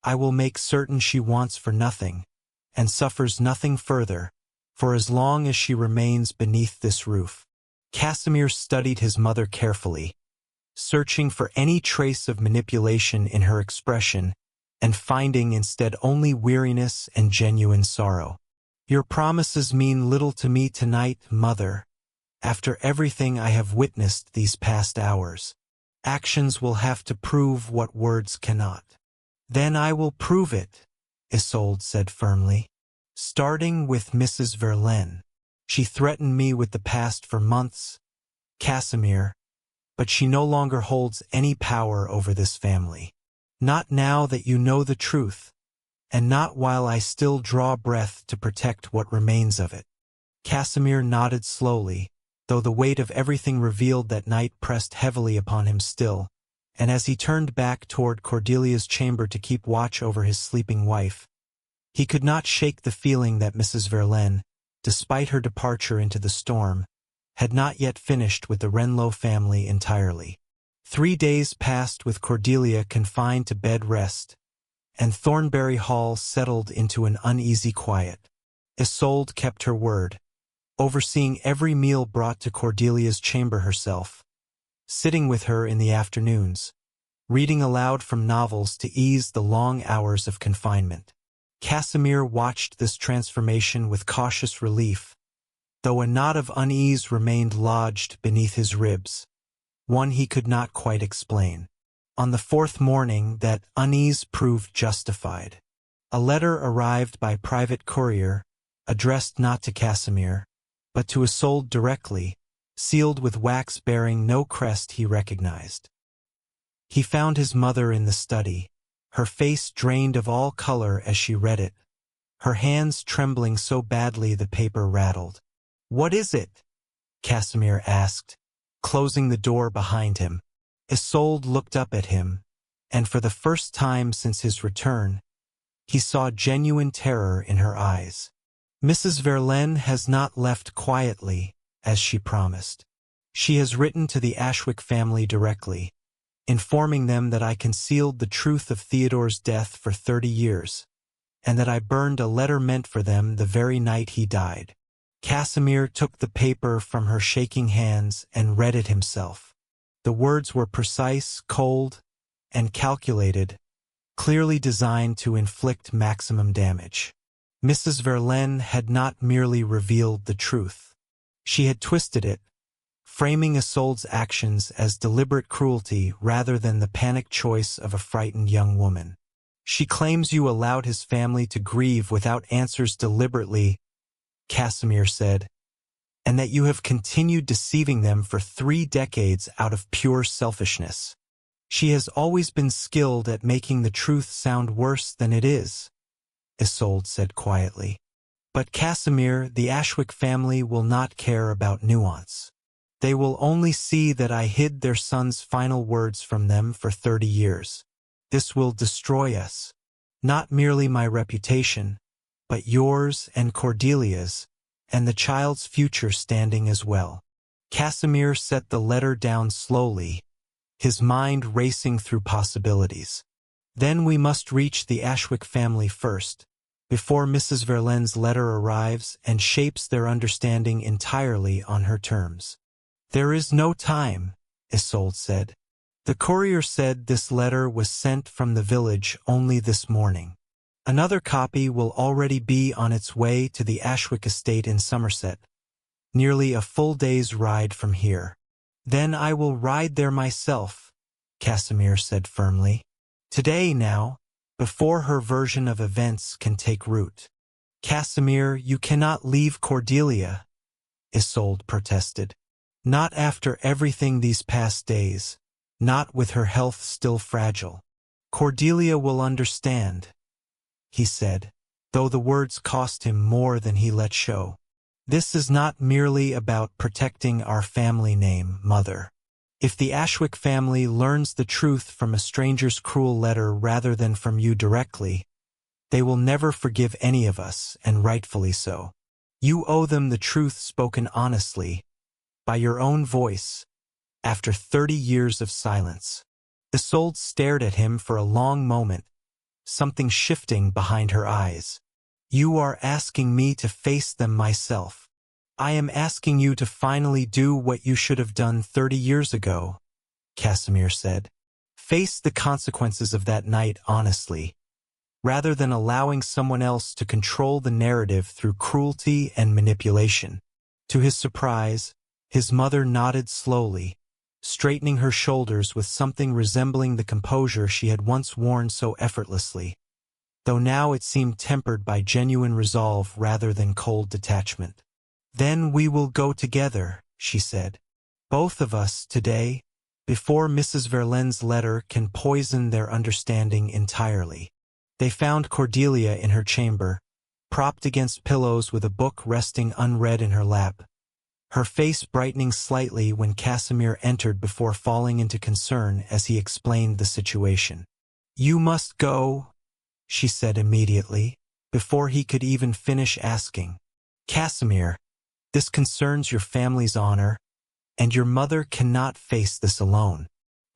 I will make certain she wants for nothing, and suffers nothing further, for as long as she remains beneath this roof." Casimir studied his mother carefully, searching for any trace of manipulation in her expression and finding instead only weariness and genuine sorrow. "Your promises mean little to me tonight, Mother, after everything I have witnessed these past hours. Actions will have to prove what words cannot." "Then I will prove it," Isolde said firmly. "Starting with Mrs. Verlaine. She threatened me with the past for months, Casimir, but she no longer holds any power over this family. Not now that you know the truth, and not while I still draw breath to protect what remains of it." Casimir nodded slowly, though the weight of everything revealed that night pressed heavily upon him still, and as he turned back toward Cordelia's chamber to keep watch over his sleeping wife, he could not shake the feeling that Mrs. Verlaine, despite her departure into the storm, had not yet finished with the Wrenlow family entirely. 3 days passed with Cordelia confined to bed rest, and Thornbury Hall settled into an uneasy quiet. Isolde kept her word, overseeing every meal brought to Cordelia's chamber herself, sitting with her in the afternoons, reading aloud from novels to ease the long hours of confinement. Casimir watched this transformation with cautious relief, though a knot of unease remained lodged beneath his ribs, one he could not quite explain. On the 4th morning, that unease proved justified. A letter arrived by private courier, addressed not to Casimir, but to Isolde directly, sealed with wax bearing no crest he recognized. He found his mother in the study, her face drained of all color as she read it, her hands trembling so badly the paper rattled. "What is it?" Casimir asked, closing the door behind him. Isolde looked up at him, and for the first time since his return, he saw genuine terror in her eyes. "Mrs. Verlaine has not left quietly, as she promised. She has written to the Ashwick family directly, informing them that I concealed the truth of Theodore's death for 30 years, and that I burned a letter meant for them the very night he died." Casimir took the paper from her shaking hands and read it himself. The words were precise, cold, and calculated, clearly designed to inflict maximum damage. Mrs. Verlaine had not merely revealed the truth. She had twisted it, framing Isolde's actions as deliberate cruelty rather than the panicked choice of a frightened young woman. "She claims you allowed his family to grieve without answers deliberately," Casimir said, "and that you have continued deceiving them for 3 decades out of pure selfishness. She has always been skilled at making the truth sound worse than it is," Isolde said quietly. "But Casimir, the Ashwick family will not care about nuance. They will only see that I hid their son's final words from them for 30 years. This will destroy us. Not merely my reputation, but yours and Cordelia's, and the child's future standing as well." Casimir set the letter down slowly, his mind racing through possibilities. "Then we must reach the Ashwick family first, before Mrs. Verlaine's letter arrives and shapes their understanding entirely on her terms." "There is no time," Isolde said. "The courier said this letter was sent from the village only this morning. Another copy will already be on its way to the Ashwick estate in Somerset, nearly a full day's ride from here." "Then I will ride there myself," Casimir said firmly. "Today now, before her version of events can take root." "Casimir, you cannot leave Cordelia," Isolde protested. "Not after everything these past days, not with her health still fragile." "Cordelia will understand," he said, though the words cost him more than he let show. "This is not merely about protecting our family name, Mother. If the Ashwick family learns the truth from a stranger's cruel letter rather than from you directly, they will never forgive any of us, and rightfully so. You owe them the truth spoken honestly, by your own voice, after 30 years of silence." Isolde stared at him for a long moment, something shifting behind her eyes. "You are asking me to face them myself. I am asking you to finally do what you should have done 30 years ago," Casimir said. "Face the consequences of that night honestly, rather than allowing someone else to control the narrative through cruelty and manipulation." To his surprise, his mother nodded slowly, straightening her shoulders with something resembling the composure she had once worn so effortlessly, though now it seemed tempered by genuine resolve rather than cold detachment. "Then we will go together," she said. "Both of us, today, before Mrs. Verlaine's letter can poison their understanding entirely." They found Cordelia in her chamber, propped against pillows with a book resting unread in her lap, her face brightening slightly when Casimir entered before falling into concern as he explained the situation. "You must go," she said immediately, before he could even finish asking. "Casimir, this concerns your family's honor, and your mother cannot face this alone.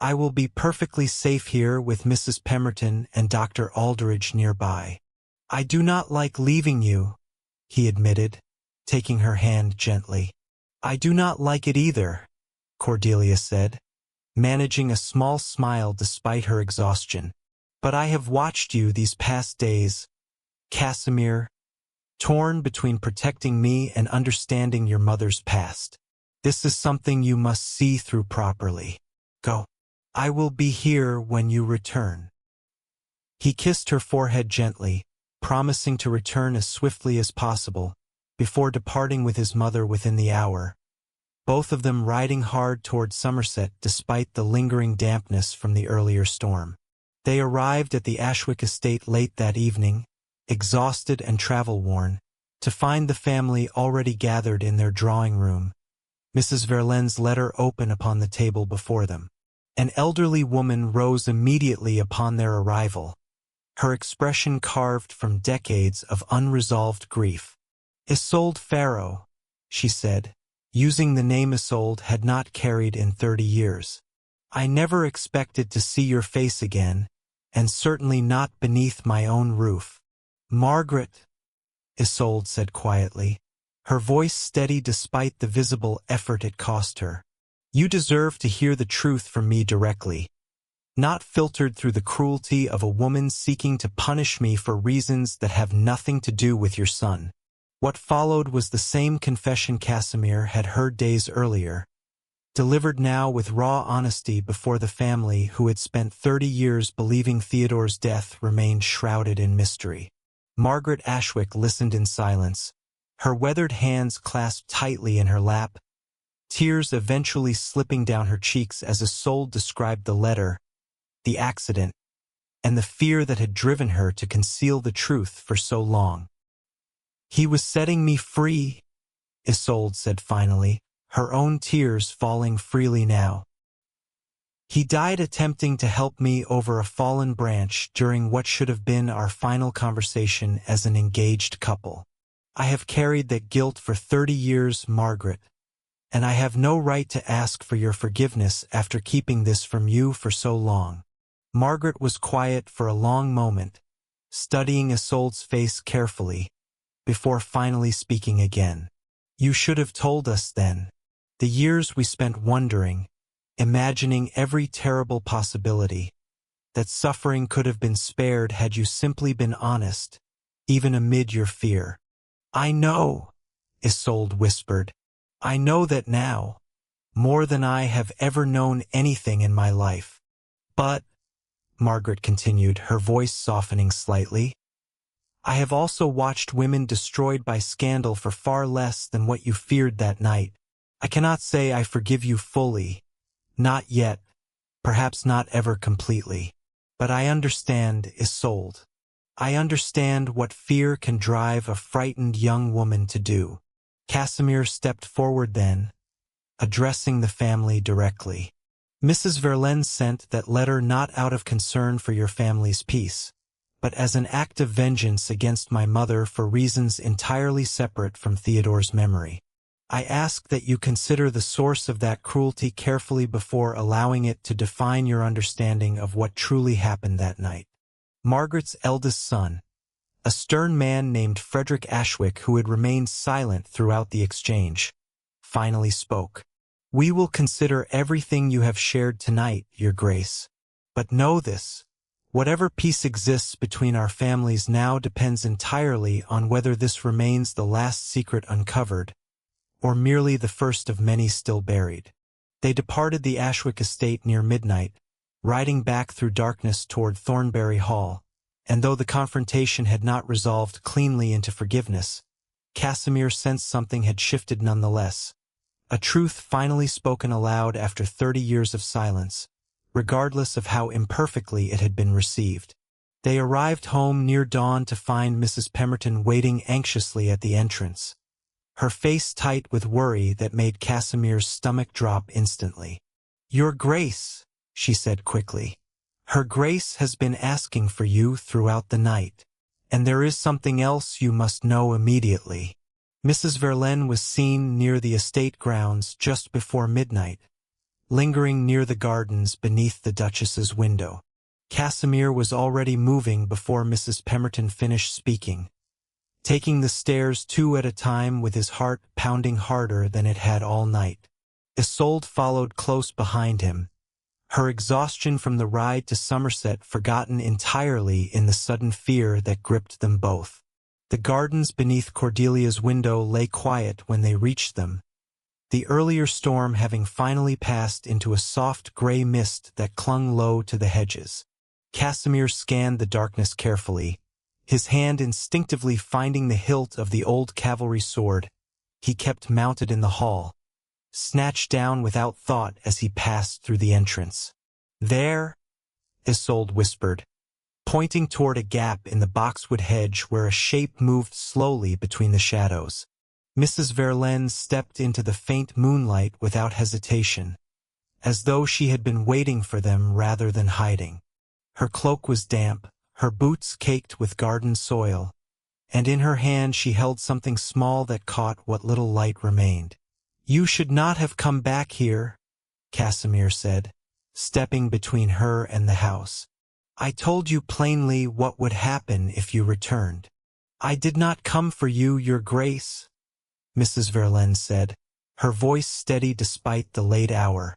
I will be perfectly safe here with Mrs. Pemberton and Dr. Aldridge nearby." "I do not like leaving you," he admitted, taking her hand gently. "I do not like it either," Cordelia said, managing a small smile despite her exhaustion. "But I have watched you these past days, Casimir, torn between protecting me and understanding your mother's past. This is something you must see through properly. Go. I will be here when you return." He kissed her forehead gently, promising to return as swiftly as possible, before departing with his mother within the hour, both of them riding hard toward Somerset despite the lingering dampness from the earlier storm. They arrived at the Ashwick estate late that evening, exhausted and travel-worn, to find the family already gathered in their drawing room, Mrs. Verlaine's letter open upon the table before them. An elderly woman rose immediately upon their arrival, her expression carved from decades of unresolved grief. "Isolde Farrow," she said, using the name Isolde had not carried in 30 years. "I never expected to see your face again, and certainly not beneath my own roof." "Margaret," Isolde said quietly, her voice steady despite the visible effort it cost her. "You deserve to hear the truth from me directly, not filtered through the cruelty of a woman seeking to punish me for reasons that have nothing to do with your son." What followed was the same confession Casimir had heard days earlier, delivered now with raw honesty before the family who had spent 30 years believing Theodore's death remained shrouded in mystery. Margaret Ashwick listened in silence, her weathered hands clasped tightly in her lap, tears eventually slipping down her cheeks as Isolde described the letter, the accident, and the fear that had driven her to conceal the truth for so long. "He was setting me free," Isolde said finally, her own tears falling freely now. "He died attempting to help me over a fallen branch during what should have been our final conversation as an engaged couple. I have carried that guilt for 30 years, Margaret, and I have no right to ask for your forgiveness after keeping this from you for so long." Margaret was quiet for a long moment, studying Isolde's face carefully, before finally speaking again. "You should have told us then. The years we spent wondering, imagining every terrible possibility, that suffering could have been spared had you simply been honest, even amid your fear." "I know," Isolde whispered. "I know that now, more than I have ever known anything in my life. But," Margaret continued, her voice softening slightly, "I have also watched women destroyed by scandal for far less than what you feared that night. I cannot say I forgive you fully, not yet, perhaps not ever completely. But I understand, Isolde. I understand what fear can drive a frightened young woman to do." Casimir stepped forward then, addressing the family directly. "Mrs. Verlaine sent that letter not out of concern for your family's peace, but as an act of vengeance against my mother for reasons entirely separate from Theodore's memory. I ask that you consider the source of that cruelty carefully before allowing it to define your understanding of what truly happened that night." Margaret's eldest son, a stern man named Frederick Ashwick who had remained silent throughout the exchange, finally spoke. "We will consider everything you have shared tonight, Your Grace. But know this. Whatever peace exists between our families now depends entirely on whether this remains the last secret uncovered, or merely the first of many still buried." They departed the Ashwick estate near midnight, riding back through darkness toward Thornbury Hall, and though the confrontation had not resolved cleanly into forgiveness, Casimir sensed something had shifted nonetheless, a truth finally spoken aloud after 30 years of silence, regardless of how imperfectly it had been received. They arrived home near dawn to find Mrs. Pemberton waiting anxiously at the entrance, her face tight with worry that made Casimir's stomach drop instantly. "Your Grace," she said quickly, "Her Grace has been asking for you throughout the night, and there is something else you must know immediately." Mrs. Verlaine was seen near the estate grounds just before midnight, lingering near the gardens beneath the Duchess's window. Casimir was already moving before Mrs. Pemberton finished speaking, taking the stairs two at a time with his heart pounding harder than it had all night. Isolde followed close behind him, her exhaustion from the ride to Somerset forgotten entirely in the sudden fear that gripped them both. The gardens beneath Cordelia's window lay quiet when they reached them, the earlier storm having finally passed into a soft gray mist that clung low to the hedges. Casimir scanned the darkness carefully, his hand instinctively finding the hilt of the old cavalry sword he kept mounted in the hall, snatched down without thought as he passed through the entrance. "There," Isolde whispered, pointing toward a gap in the boxwood hedge where a shape moved slowly between the shadows. Mrs. Verlaine stepped into the faint moonlight without hesitation, as though she had been waiting for them rather than hiding. Her cloak was damp, her boots caked with garden soil, and in her hand she held something small that caught what little light remained. "You should not have come back here," Casimir said, stepping between her and the house. "I told you plainly what would happen if you returned." "I did not come for you, Your Grace," Mrs. Verlaine said, her voice steady despite the late hour.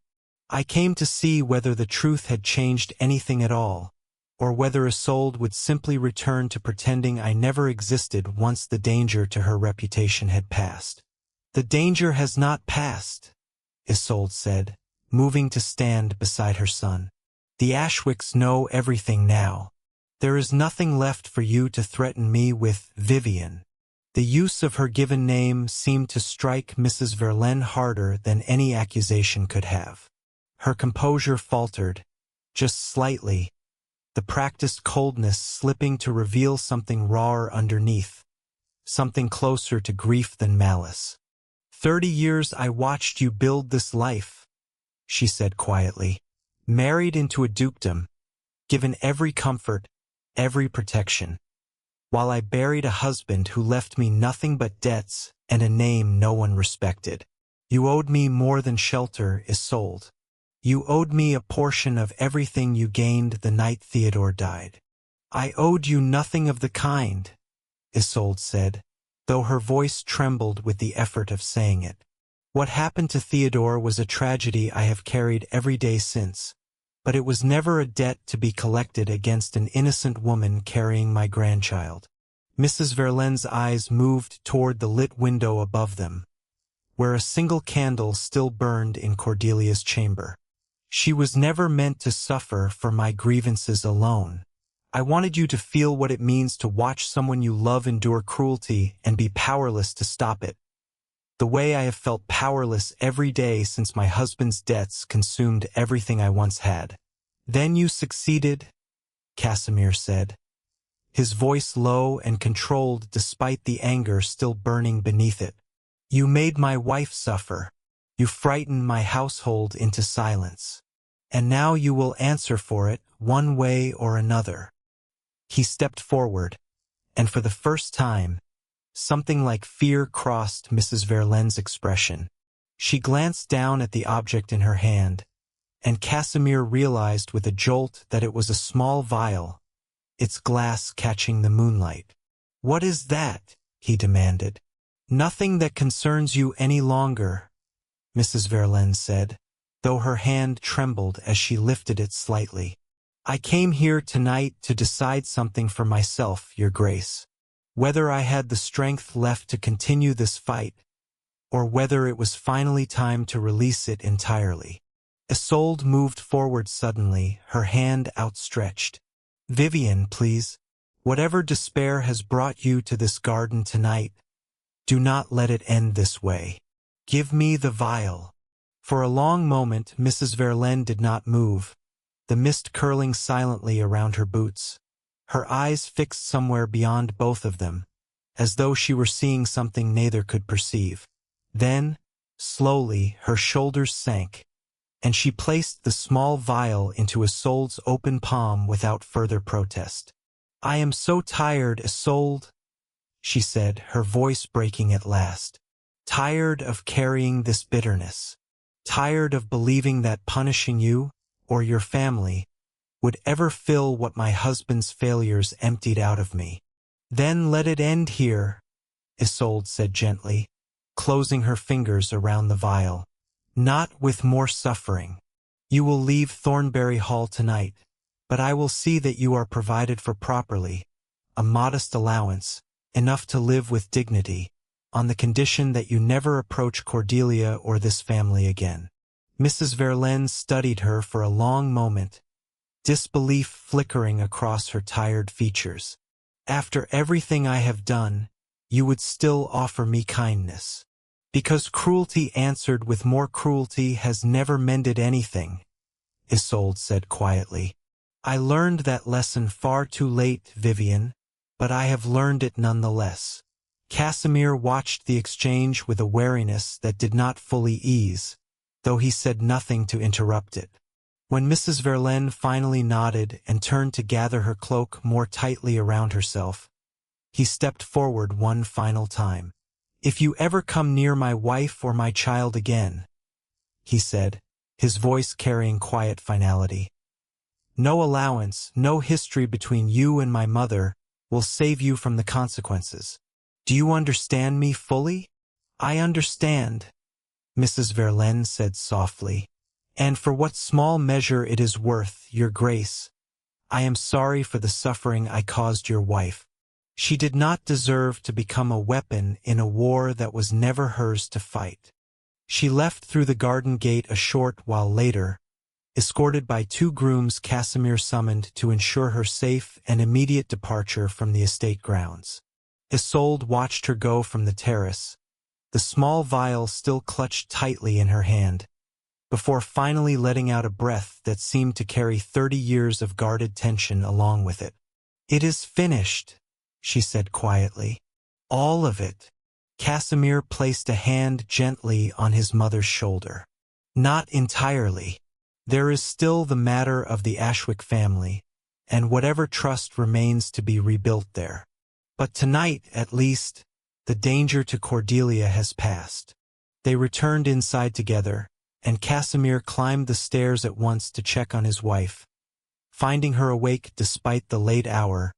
"I came to see whether the truth had changed anything at all, or whether Isolde would simply return to pretending I never existed once the danger to her reputation had passed." "The danger has not passed," Isolde said, moving to stand beside her son. "The Ashwicks know everything now. There is nothing left for you to threaten me with, Vivian." The use of her given name seemed to strike Mrs. Verlaine harder than any accusation could have. Her composure faltered, just slightly, the practiced coldness slipping to reveal something rawer underneath, something closer to grief than malice. 30 years I watched you build this life," she said quietly, "married into a dukedom, given every comfort, every protection, while I buried a husband who left me nothing but debts and a name no one respected. You owed me more than shelter, Isolde. You owed me a portion of everything you gained the night Theodore died." "I owed you nothing of the kind," Isolde said, though her voice trembled with the effort of saying it. "What happened to Theodore was a tragedy I have carried every day since, but it was never a debt to be collected against an innocent woman carrying my grandchild." Mrs. Verlaine's eyes moved toward the lit window above them, where a single candle still burned in Cordelia's chamber. "She was never meant to suffer for my grievances alone. I wanted you to feel what it means to watch someone you love endure cruelty and be powerless to stop it. The way I have felt powerless every day since my husband's debts consumed everything I once had." "Then you succeeded," Casimir said, his voice low and controlled despite the anger still burning beneath it. "You made my wife suffer. You frightened my household into silence. And now you will answer for it, one way or another." He stepped forward, and for the first time, something like fear crossed Mrs. Verlaine's expression. She glanced down at the object in her hand, and Casimir realized with a jolt that it was a small vial, its glass catching the moonlight. "What is that?" he demanded. "Nothing that concerns you any longer," Mrs. Verlaine said, though her hand trembled as she lifted it slightly. "I came here tonight to decide something for myself, Your Grace. Whether I had the strength left to continue this fight, or whether it was finally time to release it entirely." Isolde moved forward suddenly, her hand outstretched. "Vivian, please. Whatever despair has brought you to this garden tonight, do not let it end this way. Give me the vial." For a long moment Mrs. Verlaine did not move, the mist curling silently around her boots, her eyes fixed somewhere beyond both of them, as though she were seeing something neither could perceive. Then, slowly, her shoulders sank, and she placed the small vial into Isolde's open palm without further protest. "I am so tired, Isolde," she said, her voice breaking at last. "Tired of carrying this bitterness. Tired of believing that punishing you, or your family, would ever fill what my husband's failures emptied out of me." "Then let it end here," Isolde said gently, closing her fingers around the vial. "Not with more suffering. You will leave Thornbury Hall tonight, but I will see that you are provided for properly, a modest allowance, enough to live with dignity, on the condition that you never approach Cordelia or this family again." Mrs. Verlaine studied her for a long moment, disbelief flickering across her tired features. "After everything I have done, you would still offer me kindness." "Because cruelty answered with more cruelty has never mended anything," Isolde said quietly. I learned that lesson far too late, Vivian, but I have learned it nonetheless. Casimir watched the exchange with a wariness that did not fully ease, though he said nothing to interrupt it. When Mrs. Verlaine finally nodded and turned to gather her cloak more tightly around herself, he stepped forward one final time. "If you ever come near my wife or my child again," he said, his voice carrying quiet finality, "no allowance, no history between you and my mother will save you from the consequences. Do you understand me fully?" "I understand," Mrs. Verlaine said softly, "and for what small measure it is worth, Your Grace, I am sorry for the suffering I caused your wife. She did not deserve to become a weapon in a war that was never hers to fight." She left through the garden gate a short while later, escorted by 2 grooms Casimir summoned to ensure her safe and immediate departure from the estate grounds. Isolde watched her go from the terrace, the small vial still clutched tightly in her hand, before finally letting out a breath that seemed to carry 30 years of guarded tension along with it. "It is finished," she said quietly. "All of it." Casimir placed a hand gently on his mother's shoulder. "Not entirely. There is still the matter of the Ashwick family, and whatever trust remains to be rebuilt there. But tonight, at least, the danger to Cordelia has passed." They returned inside together, and Casimir climbed the stairs at once to check on his wife. Finding her awake despite the late hour,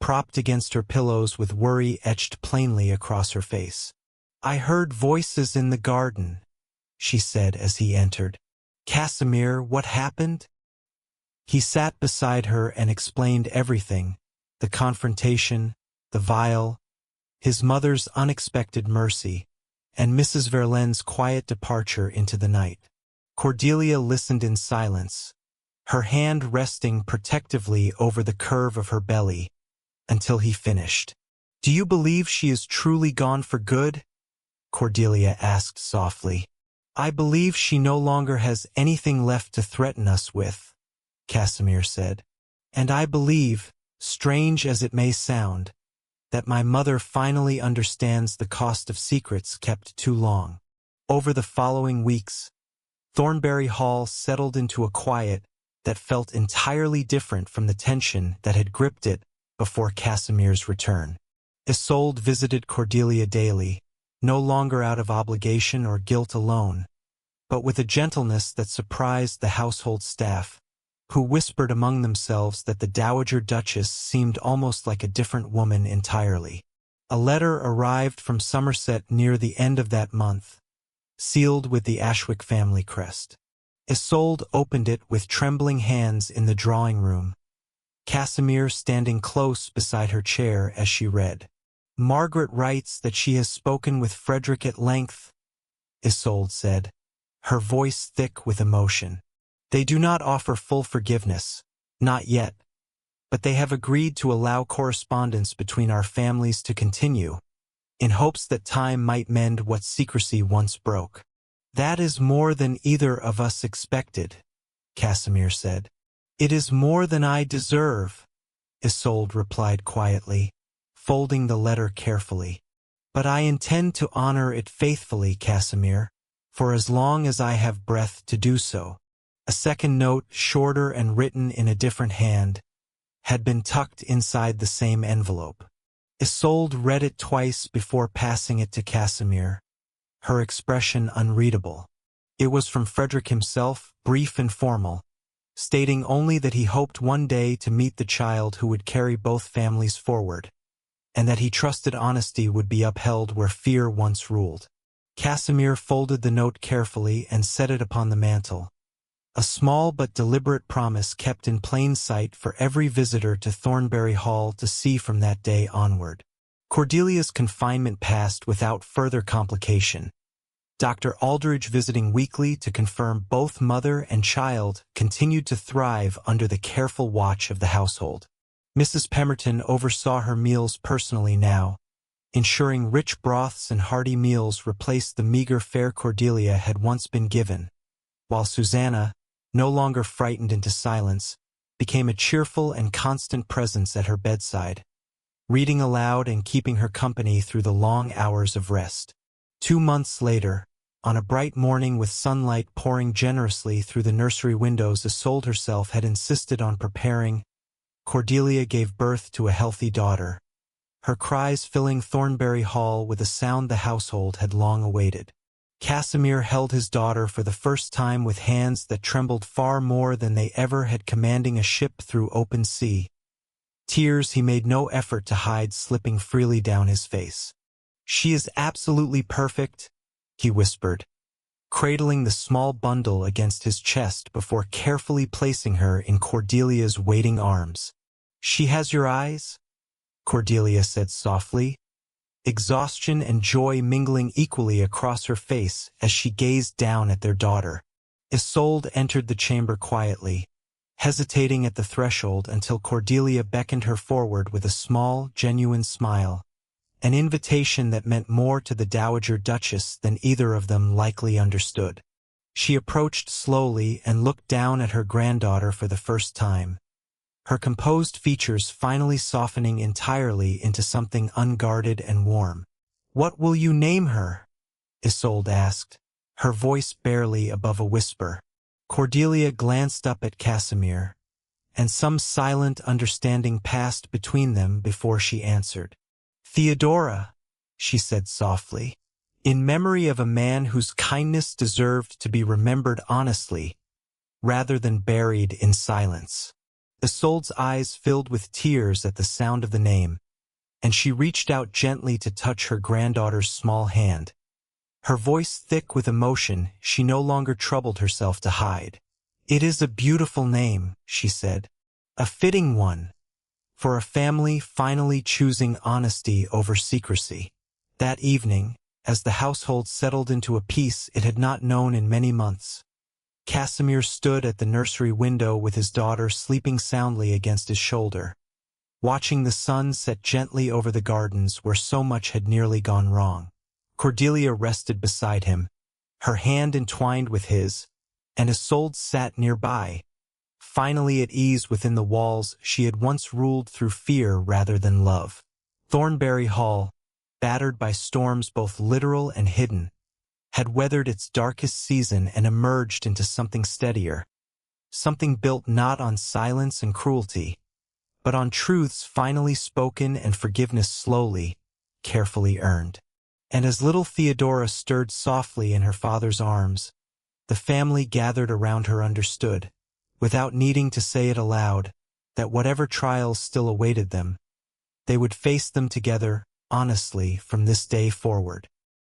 propped against her pillows with worry etched plainly across her face. "I heard voices in the garden," she said as he entered. "Casimir, what happened?" He sat beside her and explained everything, the confrontation, the vial, his mother's unexpected mercy, and Mrs. Verlaine's quiet departure into the night. Cordelia listened in silence, her hand resting protectively over the curve of her belly, until he finished. "Do you believe she is truly gone for good?" Cordelia asked softly. "I believe she no longer has anything left to threaten us with," Casimir said. "And I believe, strange as it may sound, that my mother finally understands the cost of secrets kept too long." Over the following weeks, Thornbury Hall settled into a quiet that felt entirely different from the tension that had gripped it before Casimir's return. Isolde visited Cordelia daily, no longer out of obligation or guilt alone, but with a gentleness that surprised the household staff, who whispered among themselves that the Dowager Duchess seemed almost like a different woman entirely. A letter arrived from Somerset near the end of that month, sealed with the Ashwick family crest. Isolde opened it with trembling hands in the drawing room, Casimir standing close beside her chair as she read. "Margaret writes that she has spoken with Frederick at length," Isolde said, her voice thick with emotion. "They do not offer full forgiveness, not yet, but they have agreed to allow correspondence between our families to continue, in hopes that time might mend what secrecy once broke." "That is more than either of us expected," Casimir said. "It is more than I deserve," Isolde replied quietly, folding the letter carefully. "But I intend to honor it faithfully, Casimir, for as long as I have breath to do so." A second note, shorter and written in a different hand, had been tucked inside the same envelope. Isolde read it twice before passing it to Casimir, her expression unreadable. It was from Frederick himself, brief and formal, stating only that he hoped one day to meet the child who would carry both families forward, and that he trusted honesty would be upheld where fear once ruled. Casimir folded the note carefully and set it upon the mantel, a small but deliberate promise kept in plain sight for every visitor to Thornbury Hall to see from that day onward. Cordelia's confinement passed without further complication. Dr. Aldridge, visiting weekly to confirm both mother and child, continued to thrive under the careful watch of the household. Mrs. Pemberton oversaw her meals personally now, ensuring rich broths and hearty meals replaced the meager fare Cordelia had once been given, while Susanna, no longer frightened into silence, became a cheerful and constant presence at her bedside, reading aloud and keeping her company through the long hours of rest. 2 months later, on a bright morning with sunlight pouring generously through the nursery windows, Isolde herself had insisted on preparing. Cordelia gave birth to a healthy daughter, her cries filling Thornbury Hall with a sound the household had long awaited. Casimir held his daughter for the first time with hands that trembled far more than they ever had, commanding a ship through open sea. Tears he made no effort to hide slipping freely down his face. "She is absolutely perfect," he whispered, cradling the small bundle against his chest before carefully placing her in Cordelia's waiting arms. "She has your eyes?" Cordelia said softly, exhaustion and joy mingling equally across her face as she gazed down at their daughter. Isolde entered the chamber quietly, hesitating at the threshold until Cordelia beckoned her forward with a small, genuine smile, an invitation that meant more to the Dowager Duchess than either of them likely understood. She approached slowly and looked down at her granddaughter for the first time, her composed features finally softening entirely into something unguarded and warm. "What will you name her?" Isolde asked, her voice barely above a whisper. Cordelia glanced up at Casimir, and some silent understanding passed between them before she answered. "Theodora," she said softly, "in memory of a man whose kindness deserved to be remembered honestly, rather than buried in silence." Isolde's eyes filled with tears at the sound of the name, and she reached out gently to touch her granddaughter's small hand. Her voice thick with emotion she no longer troubled herself to hide. "It is a beautiful name," she said, "a fitting one, for a family finally choosing honesty over secrecy." That evening, as the household settled into a peace it had not known in many months, Casimir stood at the nursery window with his daughter sleeping soundly against his shoulder, watching the sun set gently over the gardens where so much had nearly gone wrong. Cordelia rested beside him, her hand entwined with his, and Isolde sat nearby, finally at ease within the walls she had once ruled through fear rather than love. Thornbury Hall, battered by storms both literal and hidden, had weathered its darkest season and emerged into something steadier, something built not on silence and cruelty, but on truths finally spoken and forgiveness slowly, carefully earned. And as little Theodora stirred softly in her father's arms, the family gathered around her understood, without needing to say it aloud, that whatever trials still awaited them, they would face them together, honestly, from this day forward.